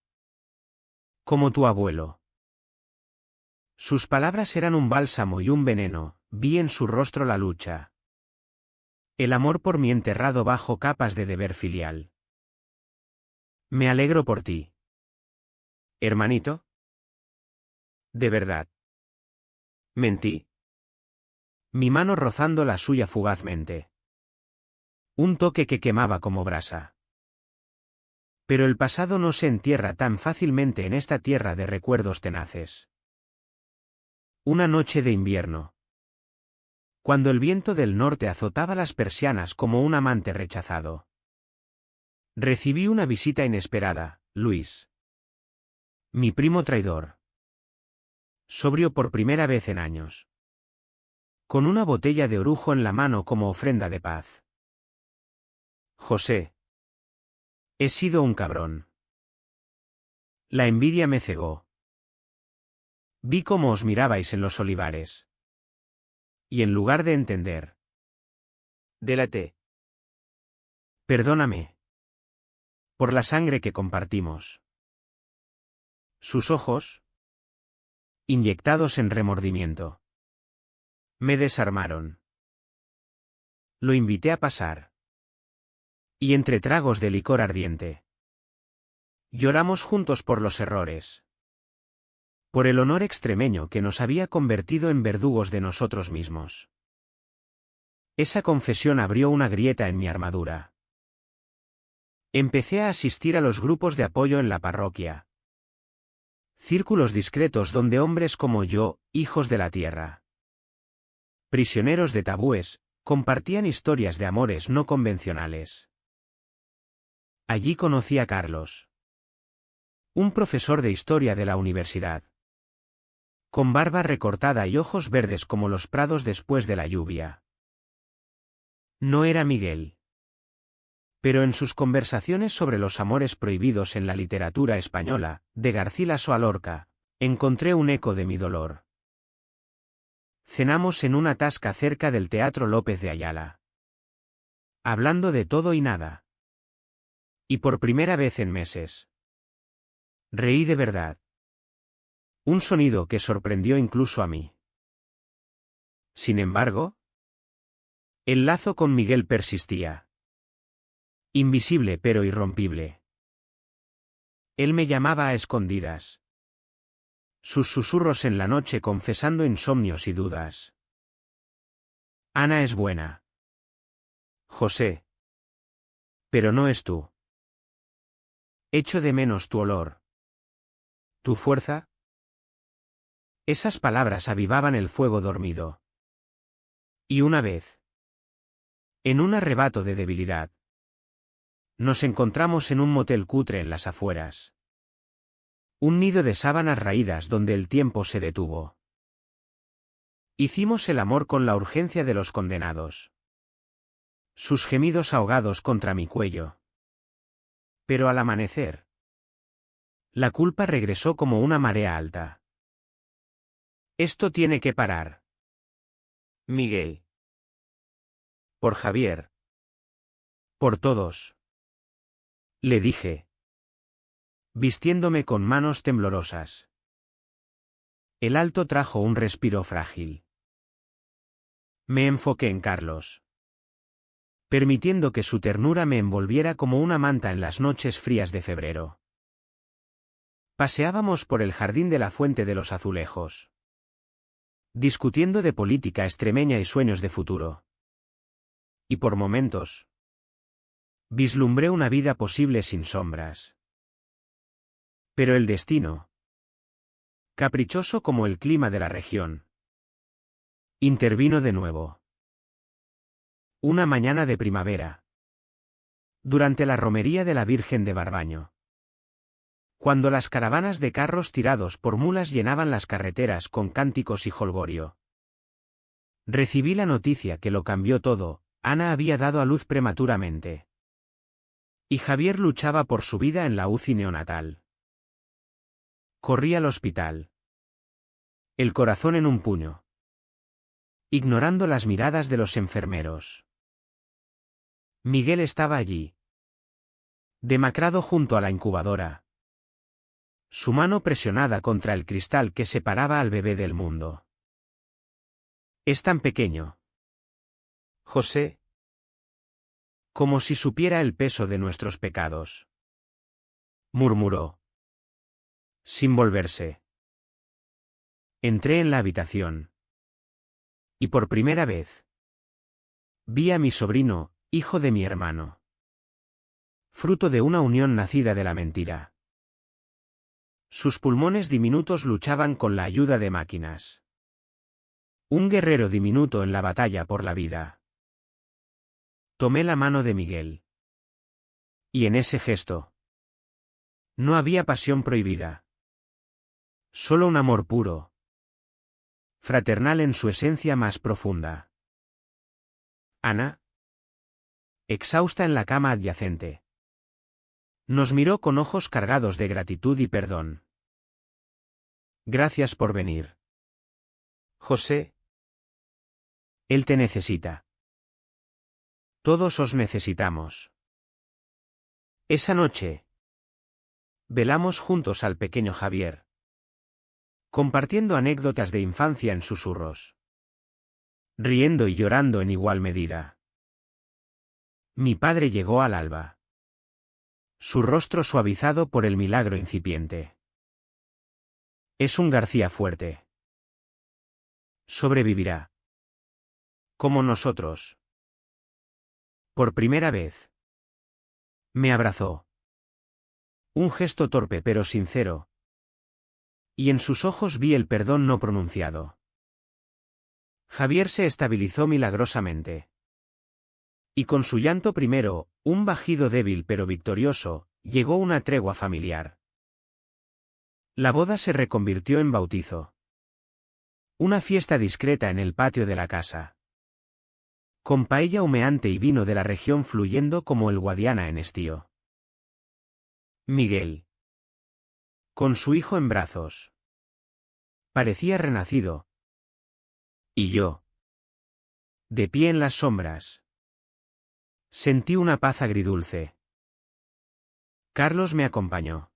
Como tu abuelo. Sus palabras eran un bálsamo y un veneno, vi en su rostro la lucha. El amor por mí enterrado bajo capas de deber filial. Me alegro por ti. ¿Hermanito? ¿De verdad? Mentí. Mi mano rozando la suya fugazmente. Un toque que quemaba como brasa. Pero el pasado no se entierra tan fácilmente en esta tierra de recuerdos tenaces. Una noche de invierno. Cuando el viento del norte azotaba las persianas como un amante rechazado. Recibí una visita inesperada, Luis. Mi primo traidor. Sobrio por primera vez en años. Con una botella de orujo en la mano como ofrenda de paz. José. He sido un cabrón. La envidia me cegó. Vi cómo os mirabais en los olivares. Y en lugar de entender, delaté. Perdóname. Por la sangre que compartimos. Sus ojos, inyectados en remordimiento, me desarmaron. Lo invité a pasar. Y entre tragos de licor ardiente, lloramos juntos por los errores. Por el honor extremeño que nos había convertido en verdugos de nosotros mismos. Esa confesión abrió una grieta en mi armadura. Empecé a asistir a los grupos de apoyo en la parroquia. Círculos discretos donde hombres como yo, hijos de la tierra, prisioneros de tabúes, compartían historias de amores no convencionales. Allí conocí a Carlos, un profesor de historia de la universidad, con barba recortada y ojos verdes como los prados después de la lluvia. No era Miguel. Pero en sus conversaciones sobre los amores prohibidos en la literatura española, de Garcilaso a Lorca, encontré un eco de mi dolor. Cenamos en una tasca cerca del Teatro López de Ayala, hablando de todo y nada. Y por primera vez en meses, reí de verdad. Un sonido que sorprendió incluso a mí. Sin embargo, el lazo con Miguel persistía. Invisible pero irrompible. Él me llamaba a escondidas. Sus susurros en la noche confesando insomnios y dudas. Ana es buena. José. Pero no es tú. Echo de menos tu olor. ¿Tu fuerza? Esas palabras avivaban el fuego dormido. Y una vez, en un arrebato de debilidad, nos encontramos en un motel cutre en las afueras. Un nido de sábanas raídas donde el tiempo se detuvo. Hicimos el amor con la urgencia de los condenados. Sus gemidos ahogados contra mi cuello. Pero al amanecer, la culpa regresó como una marea alta. Esto tiene que parar. Miguel. Por Javier. Por todos. Le dije, vistiéndome con manos temblorosas. El alto trajo un respiro frágil. Me enfoqué en Carlos, permitiendo que su ternura me envolviera como una manta en las noches frías de febrero. Paseábamos por el jardín de la Fuente de los Azulejos, discutiendo de política extremeña y sueños de futuro. Y por momentos, vislumbré una vida posible sin sombras. Pero el destino, caprichoso como el clima de la región, intervino de nuevo. Una mañana de primavera, durante la romería de la Virgen de Barbaño, cuando las caravanas de carros tirados por mulas llenaban las carreteras con cánticos y jolgorio, recibí la noticia que lo cambió todo. Ana había dado a luz prematuramente. Y Javier luchaba por su vida en la UCI neonatal. Corrí al hospital, el corazón en un puño, ignorando las miradas de los enfermeros. Miguel estaba allí, demacrado junto a la incubadora, su mano presionada contra el cristal que separaba al bebé del mundo. Es tan pequeño, José, como si supiera el peso de nuestros pecados, murmuró, sin volverse. Entré en la habitación. Y por primera vez, vi a mi sobrino, hijo de mi hermano. Fruto de una unión nacida de la mentira. Sus pulmones diminutos luchaban con la ayuda de máquinas. Un guerrero diminuto en la batalla por la vida. Tomé la mano de Miguel. Y en ese gesto, no había pasión prohibida. Solo un amor puro, fraternal en su esencia más profunda. Ana, exhausta en la cama adyacente, Nos miró con ojos cargados de gratitud y perdón. Gracias por venir. José. Él te necesita. Todos os necesitamos. Esa noche velamos juntos al pequeño Javier, compartiendo anécdotas de infancia en susurros, riendo y llorando en igual medida. Mi padre llegó al alba, su rostro suavizado por el milagro incipiente. Es un García fuerte. Sobrevivirá. Como nosotros. Por primera vez. Me abrazó. Un gesto torpe pero sincero. Y en sus ojos vi el perdón no pronunciado. Javier se estabilizó milagrosamente. Y con su llanto primero, un vagido débil pero victorioso, llegó una tregua familiar. La boda se reconvirtió en bautizo. Una fiesta discreta en el patio de la casa. Con paella humeante y vino de la región fluyendo como el Guadiana en estío. Miguel. Con su hijo en brazos. Parecía renacido. Y yo. De pie en las sombras. Sentí una paz agridulce. Carlos me acompañó.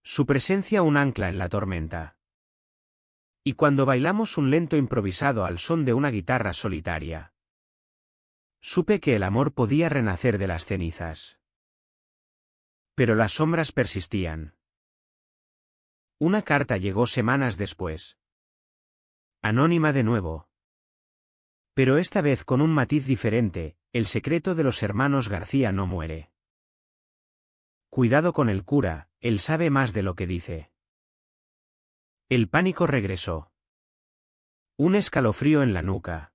Su presencia un ancla en la tormenta. Y cuando bailamos un lento improvisado al son de una guitarra solitaria, supe que el amor podía renacer de las cenizas. Pero las sombras persistían. Una carta llegó semanas después. Anónima de nuevo. Pero esta vez con un matiz diferente: el secreto de los hermanos García no muere. Cuidado con el cura, él sabe más de lo que dice. El pánico regresó. Un escalofrío en la nuca.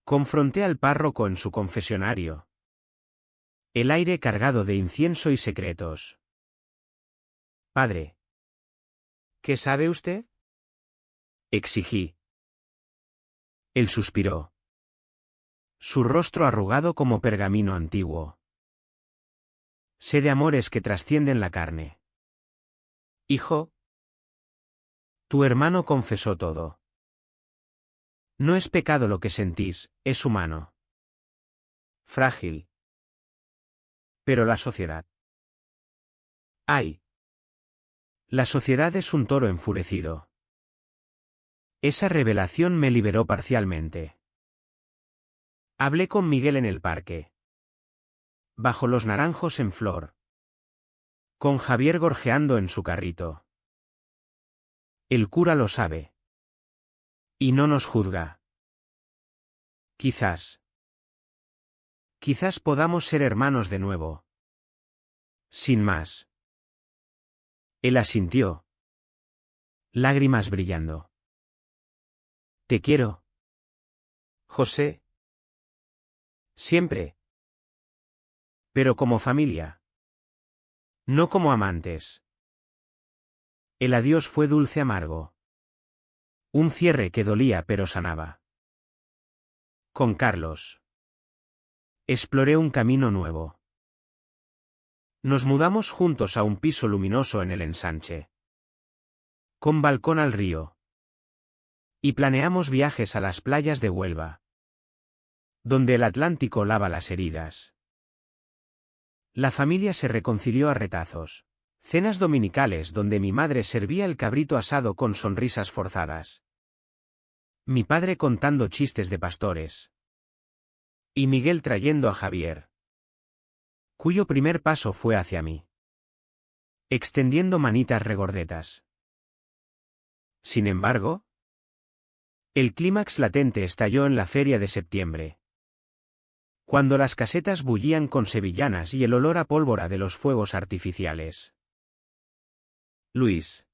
Confronté al párroco en su confesionario. El aire cargado de incienso y secretos. Padre. ¿Qué sabe usted? Exigí. Él suspiró. Su rostro arrugado como pergamino antiguo. Sé de amores que trascienden la carne. Hijo. Tu hermano confesó todo. No es pecado lo que sentís, es humano. Frágil. Pero la sociedad. ¡Ay! La sociedad es un toro enfurecido. Esa revelación me liberó parcialmente. Hablé con Miguel en el parque. Bajo los naranjos en flor. Con Javier gorjeando en su carrito. El cura lo sabe. Y no nos juzga. Quizás. Quizás podamos ser hermanos de nuevo. Sin más. Él asintió. Lágrimas brillando. Te quiero. José. Siempre. Pero como familia. No como amantes. El adiós fue dulce amargo. Un cierre que dolía pero sanaba. Con Carlos. Exploré un camino nuevo. Nos mudamos juntos a un piso luminoso en el ensanche. Con balcón al río. Y planeamos viajes a las playas de Huelva. Donde el Atlántico lava las heridas. La familia se reconcilió a retazos. Cenas dominicales donde mi madre servía el cabrito asado con sonrisas forzadas. Mi padre contando chistes de pastores. Y Miguel trayendo a Javier. Cuyo primer paso fue hacia mí. Extendiendo manitas regordetas. Sin embargo, el clímax latente estalló en la feria de septiembre. Cuando las casetas bullían con sevillanas y el olor a pólvora de los fuegos artificiales. Luis.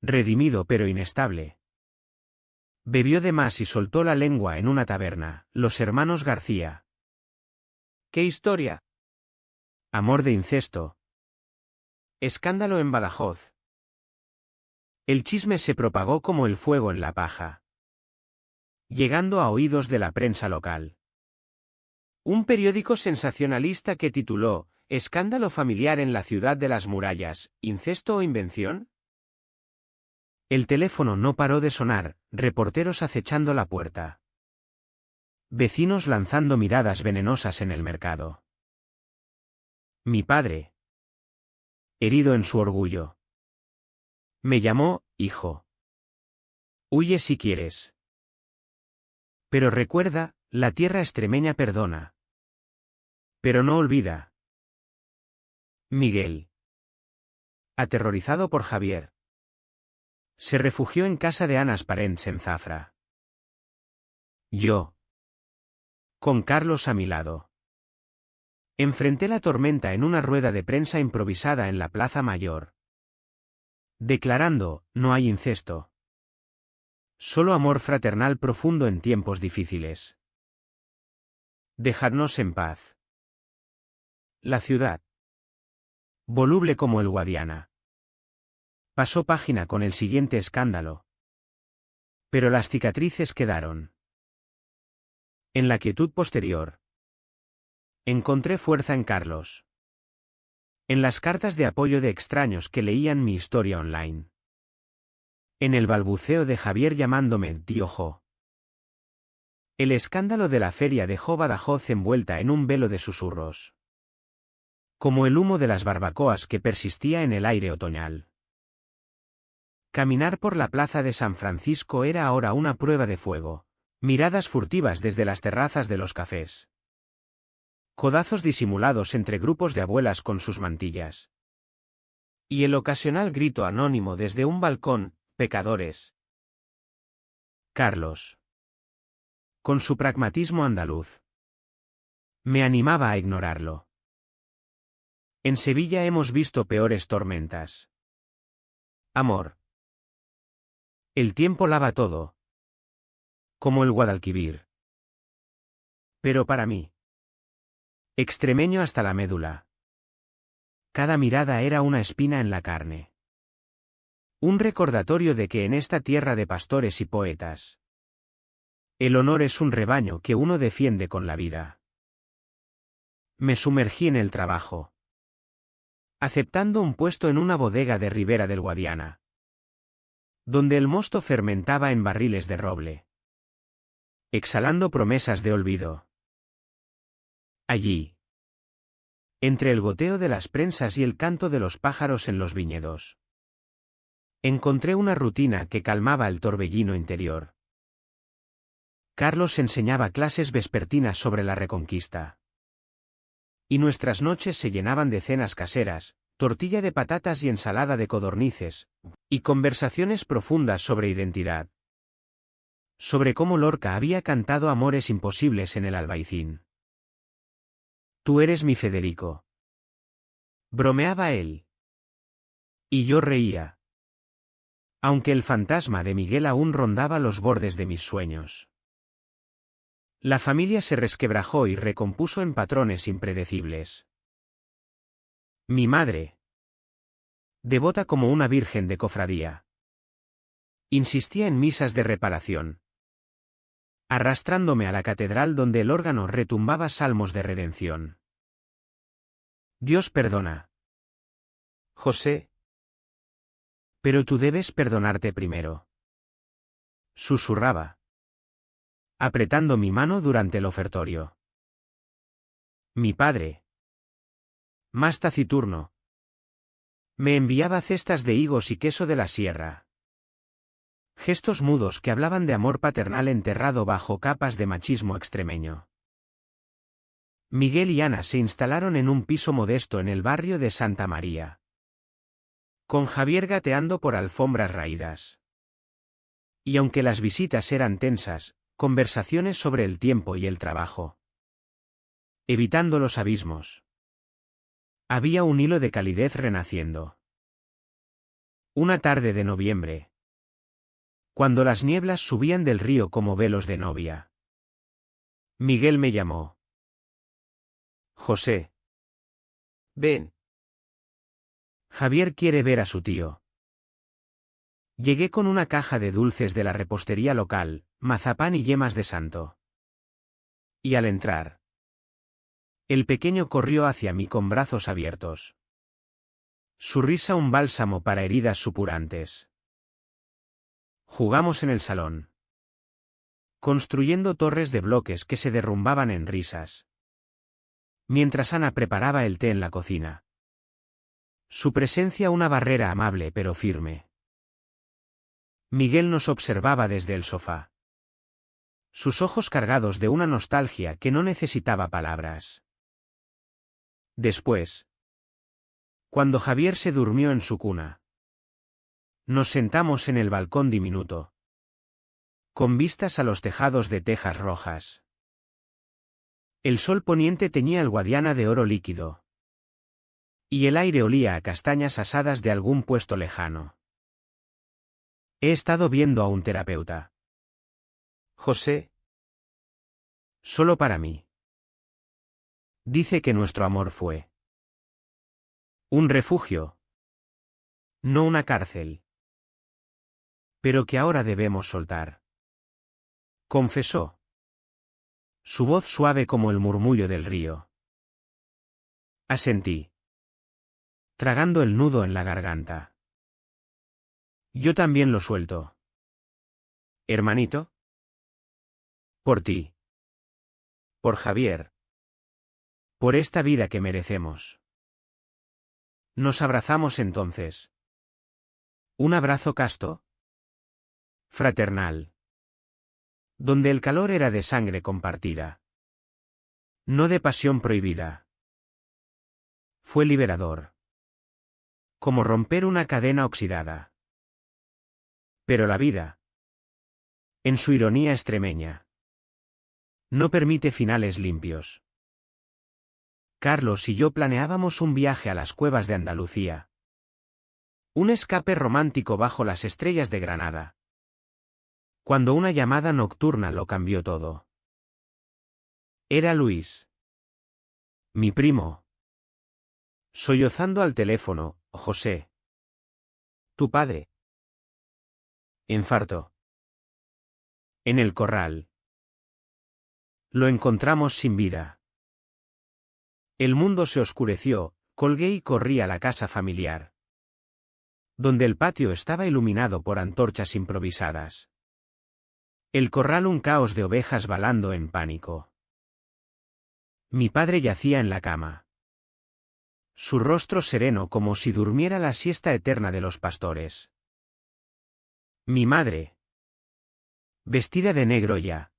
Redimido pero inestable. Bebió de más y soltó la lengua en una taberna, los hermanos García. ¿Qué historia? Amor de incesto. Escándalo en Badajoz. El chisme se propagó como el fuego en la paja. Llegando a oídos de la prensa local. Un periódico sensacionalista que tituló Escándalo familiar en la ciudad de las murallas, ¿incesto o invención? El teléfono no paró de sonar, reporteros acechando la puerta. Vecinos lanzando miradas venenosas en el mercado. Mi padre, herido en su orgullo, me llamó, hijo. Huye si quieres. Pero recuerda, la tierra extremeña perdona. Pero no olvida. Miguel, aterrorizado por Javier, se refugió en casa de Anas Parents en Zafra. Yo, con Carlos a mi lado, enfrenté la tormenta en una rueda de prensa improvisada en la Plaza Mayor, declarando, no hay incesto. Solo amor fraternal profundo en tiempos difíciles. Dejadnos en paz. La ciudad, voluble como el Guadiana, pasó página con el siguiente escándalo. Pero las cicatrices quedaron. En la quietud posterior, encontré fuerza en Carlos. En las cartas de apoyo de extraños que leían mi historia online. En el balbuceo de Javier llamándome tío Jo. El escándalo de la feria dejó Badajoz envuelta en un velo de susurros. Como el humo de las barbacoas que persistía en el aire otoñal. Caminar por la plaza de San Francisco era ahora una prueba de fuego. Miradas furtivas desde las terrazas de los cafés. Codazos disimulados entre grupos de abuelas con sus mantillas. Y el ocasional grito anónimo desde un balcón, pecadores. Carlos, con su pragmatismo andaluz, me animaba a ignorarlo. En Sevilla hemos visto peores tormentas. Amor. El tiempo lava todo. Como el Guadalquivir. Pero para mí, extremeño hasta la médula, cada mirada era una espina en la carne. Un recordatorio de que en esta tierra de pastores y poetas, el honor es un rebaño que uno defiende con la vida. Me sumergí en el trabajo, aceptando un puesto en una bodega de Ribera del Guadiana, donde el mosto fermentaba en barriles de roble, exhalando promesas de olvido. Allí, entre el goteo de las prensas y el canto de los pájaros en los viñedos, encontré una rutina que calmaba el torbellino interior. Carlos enseñaba clases vespertinas sobre la Reconquista. Y nuestras noches se llenaban de cenas caseras, tortilla de patatas y ensalada de codornices, y conversaciones profundas sobre identidad. Sobre cómo Lorca había cantado amores imposibles en el Albaicín. Tú eres mi Federico. Bromeaba él. Y yo reía. Aunque el fantasma de Miguel aún rondaba los bordes de mis sueños. La familia se resquebrajó y recompuso en patrones impredecibles. Mi madre, devota como una virgen de cofradía, insistía en misas de reparación, arrastrándome a la catedral donde el órgano retumbaba salmos de redención. Dios perdona. José. Pero tú debes perdonarte primero. Susurraba, apretando mi mano durante el ofertorio. Mi padre, más taciturno, me enviaba cestas de higos y queso de la sierra. Gestos mudos que hablaban de amor paternal enterrado bajo capas de machismo extremeño. Miguel y Ana se instalaron en un piso modesto en el barrio de Santa María, con Javier gateando por alfombras raídas. Y aunque las visitas eran tensas, conversaciones sobre el tiempo y el trabajo. Evitando los abismos. Había un hilo de calidez renaciendo. Una tarde de noviembre, cuando las nieblas subían del río como velos de novia, Miguel me llamó. José. Ven. Javier quiere ver a su tío. Llegué con una caja de dulces de la repostería local, mazapán y yemas de santo. Y al entrar, El pequeño corrió hacia mí con brazos abiertos. Su risa un bálsamo para heridas supurantes. Jugamos en el salón, construyendo torres de bloques que se derrumbaban en risas, mientras Ana preparaba el té en la cocina. Su presencia una barrera amable pero firme. Miguel nos observaba desde el sofá. Sus ojos cargados de una nostalgia que no necesitaba palabras. Después, cuando Javier se durmió en su cuna, nos sentamos en el balcón diminuto, con vistas a los tejados de tejas rojas. El sol poniente teñía el Guadiana de oro líquido, y el aire olía a castañas asadas de algún puesto lejano. He estado viendo a un terapeuta. José. Solo para mí. Dice que nuestro amor fue un refugio, no una cárcel. Pero que ahora debemos soltar. Confesó. Su voz suave como el murmullo del río. Asentí, tragando el nudo en la garganta. Yo también lo suelto. Hermanito. Por ti. Por Javier. Por esta vida que merecemos. Nos abrazamos entonces. Un abrazo casto. Fraternal. Donde el calor era de sangre compartida. No de pasión prohibida. Fue liberador. Como romper una cadena oxidada. Pero la vida, en su ironía extremeña, no permite finales limpios. Carlos y yo planeábamos un viaje a las cuevas de Andalucía. Un escape romántico bajo las estrellas de Granada. Cuando una llamada nocturna lo cambió todo. Era Luis. Mi primo. Sollozando al teléfono, José. Tu padre. Infarto. En el corral. Lo encontramos sin vida. El mundo se oscureció, colgué y corrí a la casa familiar, donde el patio estaba iluminado por antorchas improvisadas. El corral un caos de ovejas balando en pánico. Mi padre yacía en la cama. Su rostro sereno como si durmiera la siesta eterna de los pastores. Mi madre, vestida de negro ya,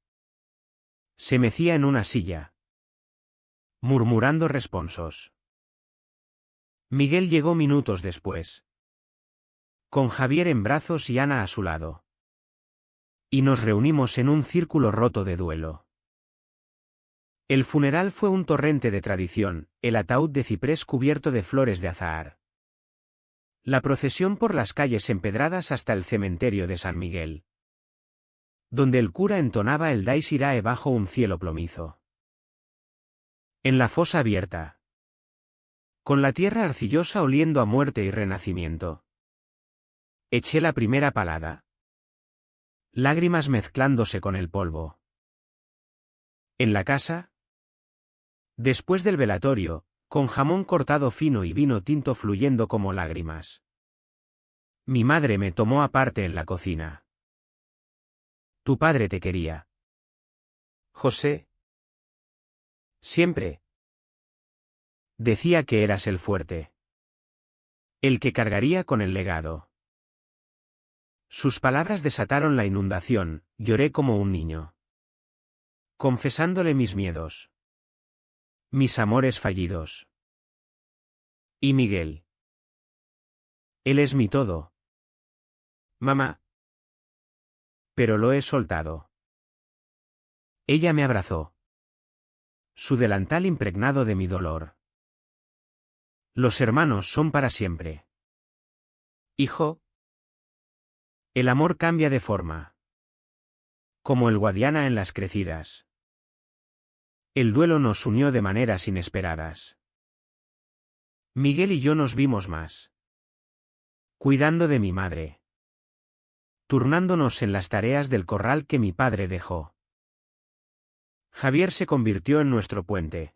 se mecía en una silla, murmurando responsos. Miguel llegó minutos después, con Javier en brazos y Ana a su lado. Y nos reunimos en un círculo roto de duelo. El funeral fue un torrente de tradición, el ataúd de ciprés cubierto de flores de azahar. La procesión por las calles empedradas hasta el cementerio de San Miguel, donde el cura entonaba el Dais Irae bajo un cielo plomizo. En la fosa abierta, con la tierra arcillosa oliendo a muerte y renacimiento, eché la primera palada. Lágrimas mezclándose con el polvo. En la casa, después del velatorio, con jamón cortado fino y vino tinto fluyendo como lágrimas, mi madre me tomó aparte en la cocina. Tu padre te quería. José. Siempre. Decía que eras el fuerte. El que cargaría con el legado. Sus palabras desataron la inundación, lloré como un niño, confesándole mis miedos, mis amores fallidos. Y Miguel. Él es mi todo. Mamá. Pero lo he soltado. Ella me abrazó. Su delantal impregnado de mi dolor. Los hermanos son para siempre. Hijo. El amor cambia de forma. Como el Guadiana en las crecidas. El duelo nos unió de maneras inesperadas. Miguel y yo nos vimos más. Cuidando de mi madre. Turnándonos en las tareas del corral que mi padre dejó. Javier se convirtió en nuestro puente.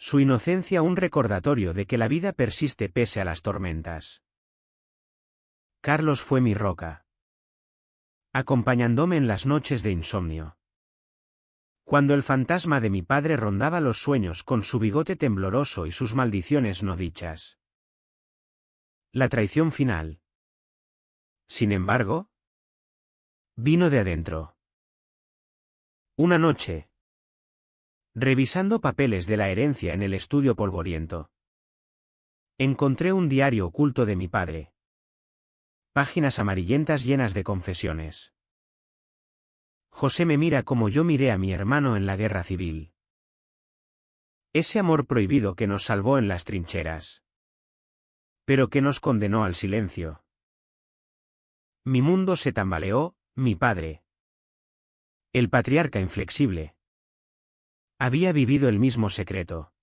Su inocencia un recordatorio de que la vida persiste pese a las tormentas. Carlos fue mi roca, acompañándome en las noches de insomnio. Cuando el fantasma de mi padre rondaba los sueños con su bigote tembloroso y sus maldiciones no dichas. La traición final, sin embargo, vino de adentro. Una noche, revisando papeles de la herencia en el estudio polvoriento, encontré un diario oculto de mi padre. Páginas amarillentas llenas de confesiones. José me mira como yo miré a mi hermano en la guerra civil. Ese amor prohibido que nos salvó en las trincheras, pero que nos condenó al silencio. Mi mundo se tambaleó, mi padre, el patriarca inflexible, había vivido el mismo secreto,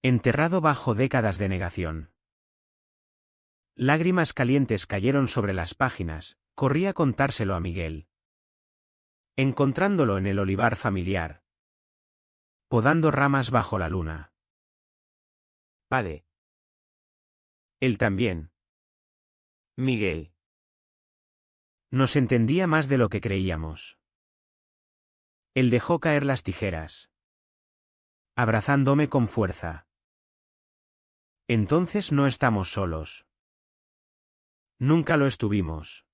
enterrado bajo décadas de negación. Lágrimas calientes cayeron sobre las páginas, corrí a contárselo a Miguel. Encontrándolo en el olivar familiar, podando ramas bajo la luna. Padre. Él también. Miguel. Nos entendía más de lo que creíamos. Él dejó caer las tijeras, abrazándome con fuerza. Entonces no estamos solos. Nunca lo estuvimos.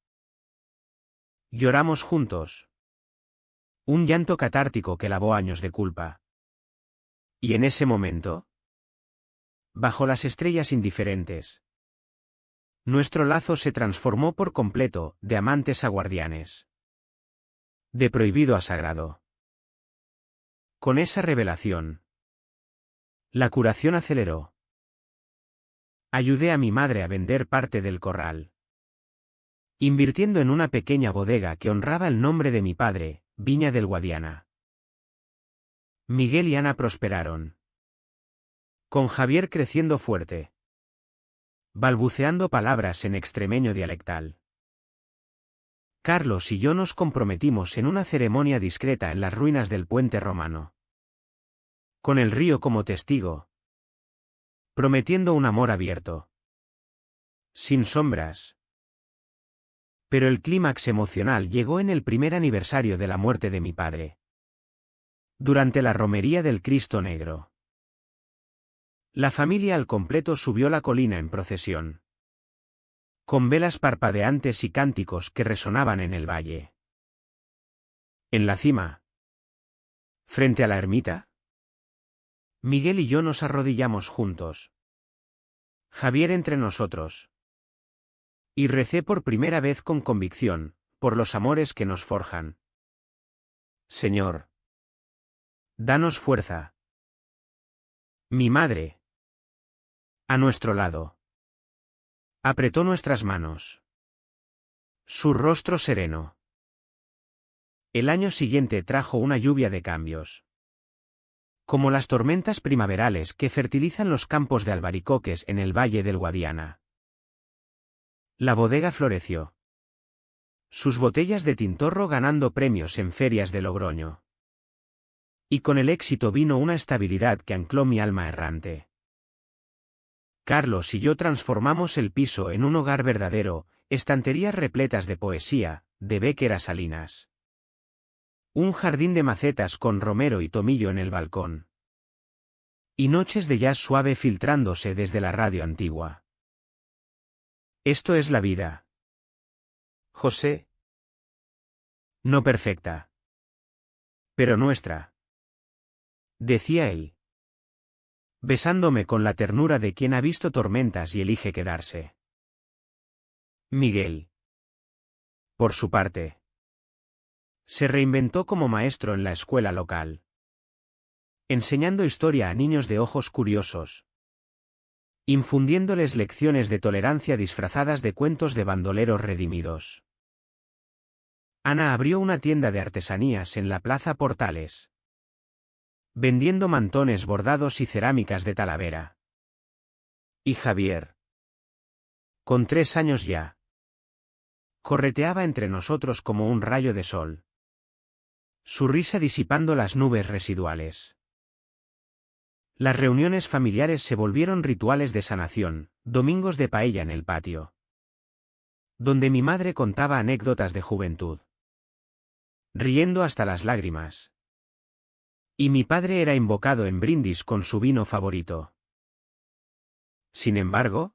Lloramos juntos. Un llanto catártico que lavó años de culpa. Y en ese momento, bajo las estrellas indiferentes, nuestro lazo se transformó por completo, de amantes a guardianes. De prohibido a sagrado. Con esa revelación, la curación aceleró. Ayudé a mi madre a vender parte del corral, invirtiendo en una pequeña bodega que honraba el nombre de mi padre, Viña del Guadiana. Miguel y Ana prosperaron, con Javier creciendo fuerte, balbuceando palabras en extremeño dialectal. Carlos y yo nos comprometimos en una ceremonia discreta en las ruinas del puente romano, con el río como testigo, prometiendo un amor abierto, sin sombras. Pero el clímax emocional llegó en el primer aniversario de la muerte de mi padre, durante la romería del Cristo Negro. La familia al completo subió la colina en procesión, con velas parpadeantes y cánticos que resonaban en el valle. En la cima, frente a la ermita, Miguel y yo nos arrodillamos juntos, Javier entre nosotros. Y recé por primera vez con convicción, por los amores que nos forjan. Señor, danos fuerza. Mi madre, a nuestro lado, apretó nuestras manos. Su rostro sereno. El año siguiente trajo una lluvia de cambios. Como las tormentas primaverales que fertilizan los campos de albaricoques en el valle del Guadiana. La bodega floreció. Sus botellas de tintorro ganando premios en ferias de Logroño. Y con el éxito vino una estabilidad que ancló mi alma errante. Carlos y yo transformamos el piso en un hogar verdadero, estanterías repletas de poesía, de Bécquer a Salinas. Un jardín de macetas con romero y tomillo en el balcón. Y noches de jazz suave filtrándose desde la radio antigua. Esto es la vida, José. No perfecta, pero nuestra, decía él, besándome con la ternura de quien ha visto tormentas y elige quedarse. Miguel, por su parte, se reinventó como maestro en la escuela local, enseñando historia a niños de ojos curiosos, infundiéndoles lecciones de tolerancia disfrazadas de cuentos de bandoleros redimidos. Ana abrió una tienda de artesanías en la Plaza Portales, vendiendo mantones bordados y cerámicas de Talavera. Y Javier, con 3 años ya, correteaba entre nosotros como un rayo de sol, su risa disipando las nubes residuales. Las reuniones familiares se volvieron rituales de sanación, domingos de paella en el patio, donde mi madre contaba anécdotas de juventud, riendo hasta las lágrimas. Y mi padre era invocado en brindis con su vino favorito. Sin embargo,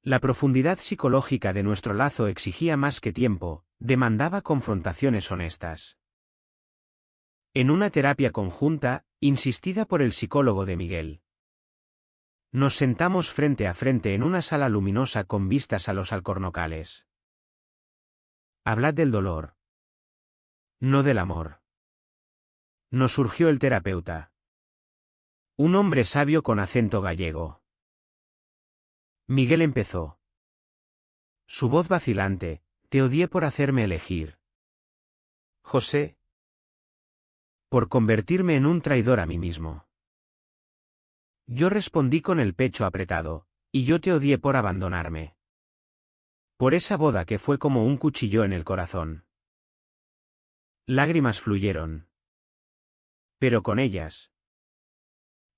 la profundidad psicológica de nuestro lazo exigía más que tiempo, demandaba confrontaciones honestas. En una terapia conjunta, insistida por el psicólogo de Miguel, nos sentamos frente a frente en una sala luminosa con vistas a los Alcornocales. Hablad del dolor, no del amor. Nos surgió el terapeuta. Un hombre sabio con acento gallego. Miguel empezó. Su voz vacilante: te odié por hacerme elegir. José. Por convertirme en un traidor a mí mismo. Yo respondí con el pecho apretado: y yo te odié por abandonarme. Por esa boda que fue como un cuchillo en el corazón. Lágrimas fluyeron. Pero con ellas,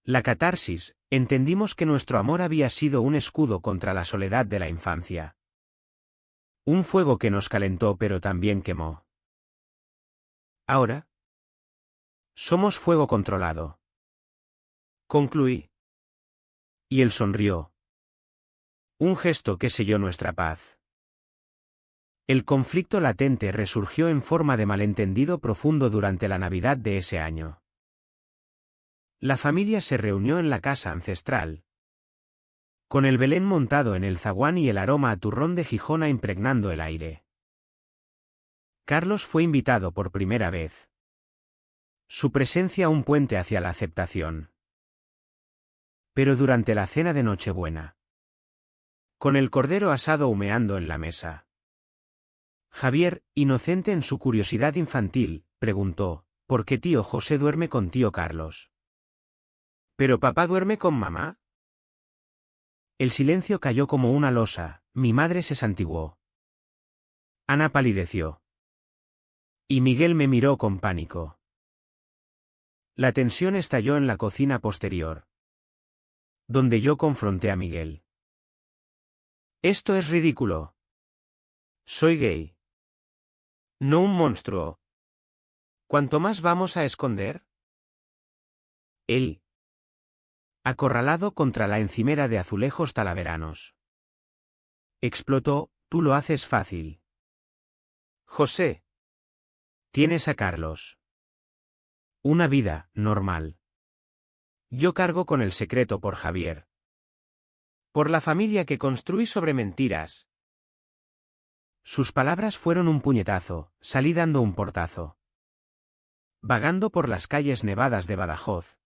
la catarsis, entendimos que nuestro amor había sido un escudo contra la soledad de la infancia. Un fuego que nos calentó pero también quemó. Ahora, somos fuego controlado. Concluí. Y él sonrió. Un gesto que selló nuestra paz. El conflicto latente resurgió en forma de malentendido profundo durante la Navidad de ese año. La familia se reunió en la casa ancestral, con el Belén montado en el zaguán y el aroma a turrón de Gijona impregnando el aire. Carlos fue invitado por primera vez. Su presencia un puente hacia la aceptación. Pero durante la cena de Nochebuena, con el cordero asado humeando en la mesa, Javier, inocente en su curiosidad infantil, preguntó: ¿por qué tío José duerme con tío Carlos? ¿Pero papá duerme con mamá? El silencio cayó como una losa, mi madre se santiguó. Ana palideció. Y Miguel me miró con pánico. La tensión estalló en la cocina posterior, donde yo confronté a Miguel. Esto es ridículo. Soy gay. No un monstruo. ¿Cuánto más vamos a esconder? Él, acorralado contra la encimera de azulejos talaveranos, explotó: tú lo haces fácil. José. Tienes a Carlos. Una vida normal. Yo cargo con el secreto por Javier. Por la familia que construí sobre mentiras. Sus palabras fueron un puñetazo, salí dando un portazo. Vagando por las calles nevadas de Badajoz,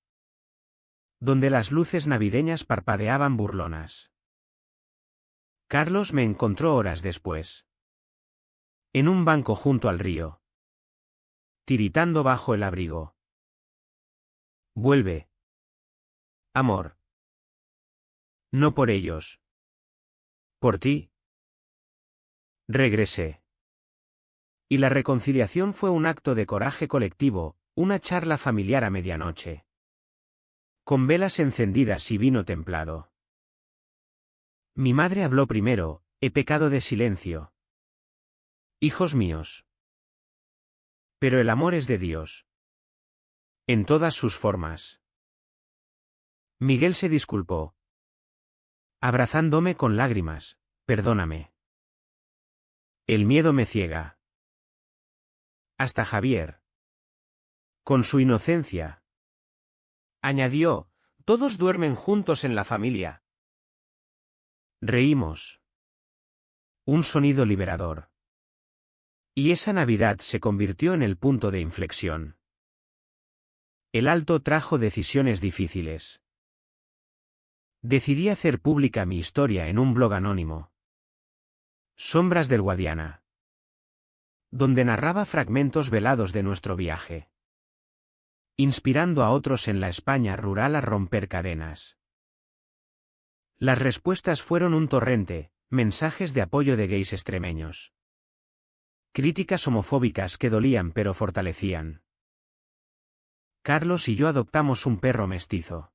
donde las luces navideñas parpadeaban burlonas, Carlos me encontró horas después, en un banco junto al río, tiritando bajo el abrigo. Vuelve, amor. No por ellos. Por ti. Regresé. Y la reconciliación fue un acto de coraje colectivo, una charla familiar a medianoche, con velas encendidas y vino templado. Mi madre habló primero: he pecado de silencio. Hijos míos. Pero el amor es de Dios, en todas sus formas. Miguel se disculpó, abrazándome con lágrimas: perdóname. El miedo me ciega. Hasta Javier, con su inocencia, añadió: todos duermen juntos en la familia. Reímos. Un sonido liberador. Y esa Navidad se convirtió en el punto de inflexión. El alto trajo decisiones difíciles. Decidí hacer pública mi historia en un blog anónimo, Sombras del Guadiana, donde narraba fragmentos velados de nuestro viaje, inspirando a otros en la España rural a romper cadenas. Las respuestas fueron un torrente: mensajes de apoyo de gays extremeños, críticas homofóbicas que dolían pero fortalecían, Carlos y yo adoptamos un perro mestizo.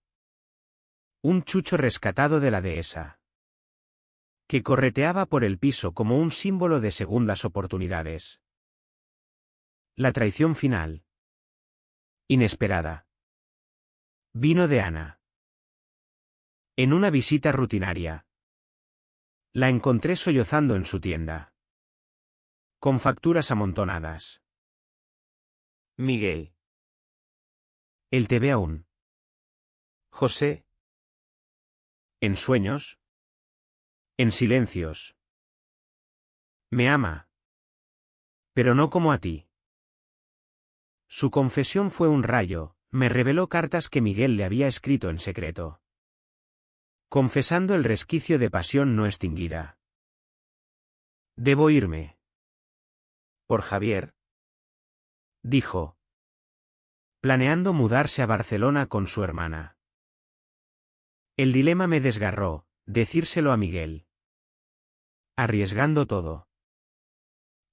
Un chucho rescatado de la dehesa, que correteaba por el piso como un símbolo de segundas oportunidades. La traición final. Inesperada. Vino de Ana. En una visita rutinaria. La encontré sollozando en su tienda, con facturas amontonadas. Miguel. Él te ve aún. José. En sueños. En silencios. Me ama. Pero no como a ti. Su confesión fue un rayo, me reveló cartas que Miguel le había escrito en secreto, confesando el resquicio de pasión no extinguida. Debo irme. Por Javier. Dijo, planeando mudarse a Barcelona con su hermana. El dilema me desgarró, decírselo a Miguel. Arriesgando todo.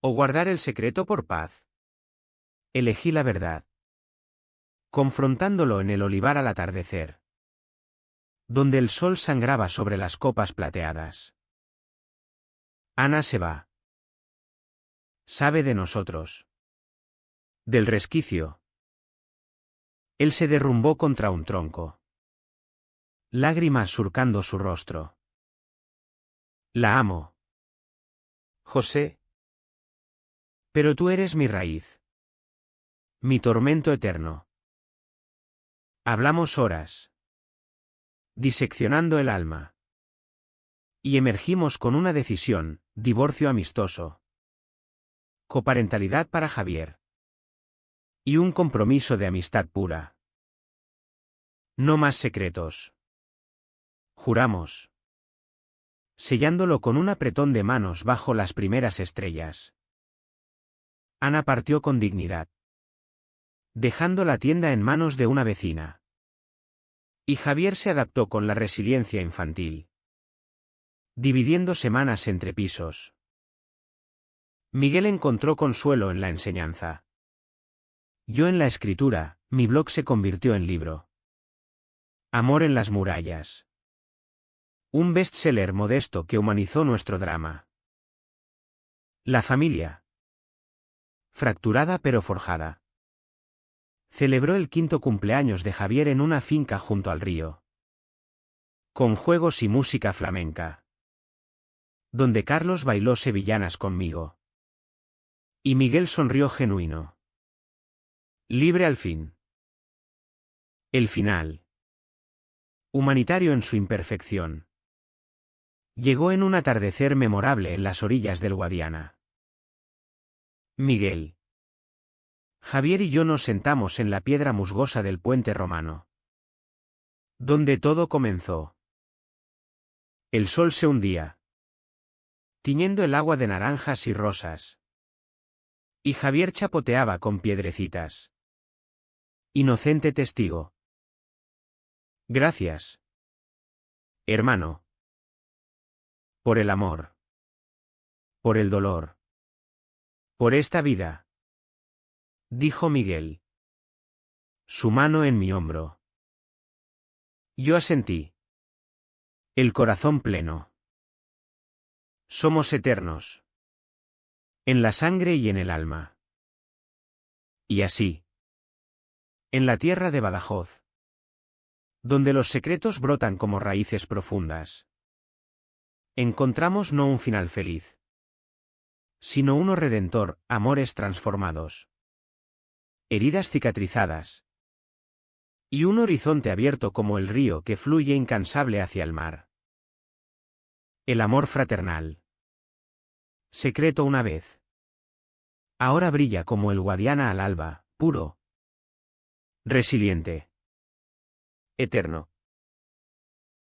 O guardar el secreto por paz. Elegí la verdad. Confrontándolo en el olivar al atardecer, donde el sol sangraba sobre las copas plateadas. Ana se va. Sabe de nosotros. Del resquicio. Él se derrumbó contra un tronco. Lágrimas surcando su rostro. La amo. José. Pero tú eres mi raíz. Mi tormento eterno. Hablamos horas, diseccionando el alma. Y emergimos con una decisión, divorcio amistoso. Coparentalidad para Javier. Y un compromiso de amistad pura. No más secretos. Juramos. Sellándolo con un apretón de manos bajo las primeras estrellas. Ana partió con dignidad, dejando la tienda en manos de una vecina. Y Javier se adaptó con la resiliencia infantil, dividiendo semanas entre pisos. Miguel encontró consuelo en la enseñanza. Yo en la escritura, mi blog se convirtió en libro. Amor en las murallas. Un bestseller modesto que humanizó nuestro drama. La familia. Fracturada pero forjada. Celebró el 5º cumpleaños de Javier en una finca junto al río, con juegos y música flamenca, donde Carlos bailó sevillanas conmigo. Y Miguel sonrió genuino. Libre al fin. El final. Humanitario en su imperfección. Llegó en un atardecer memorable en las orillas del Guadiana. Miguel. Javier y yo nos sentamos en la piedra musgosa del puente romano, donde todo comenzó. El sol se hundía, tiñendo el agua de naranjas y rosas. Y Javier chapoteaba con piedrecitas. Inocente testigo. Gracias, hermano. Por el amor. Por el dolor. Por esta vida. Dijo Miguel. Su mano en mi hombro. Yo asentí. El corazón pleno. Somos eternos. En la sangre y en el alma. Y así. En la tierra de Badajoz, donde los secretos brotan como raíces profundas, encontramos no un final feliz, sino uno redentor, amores transformados, heridas cicatrizadas, y un horizonte abierto como el río que fluye incansable hacia el mar. El amor fraternal. Secreto una vez. Ahora brilla como el Guadiana al alba, puro. Resiliente. Eterno.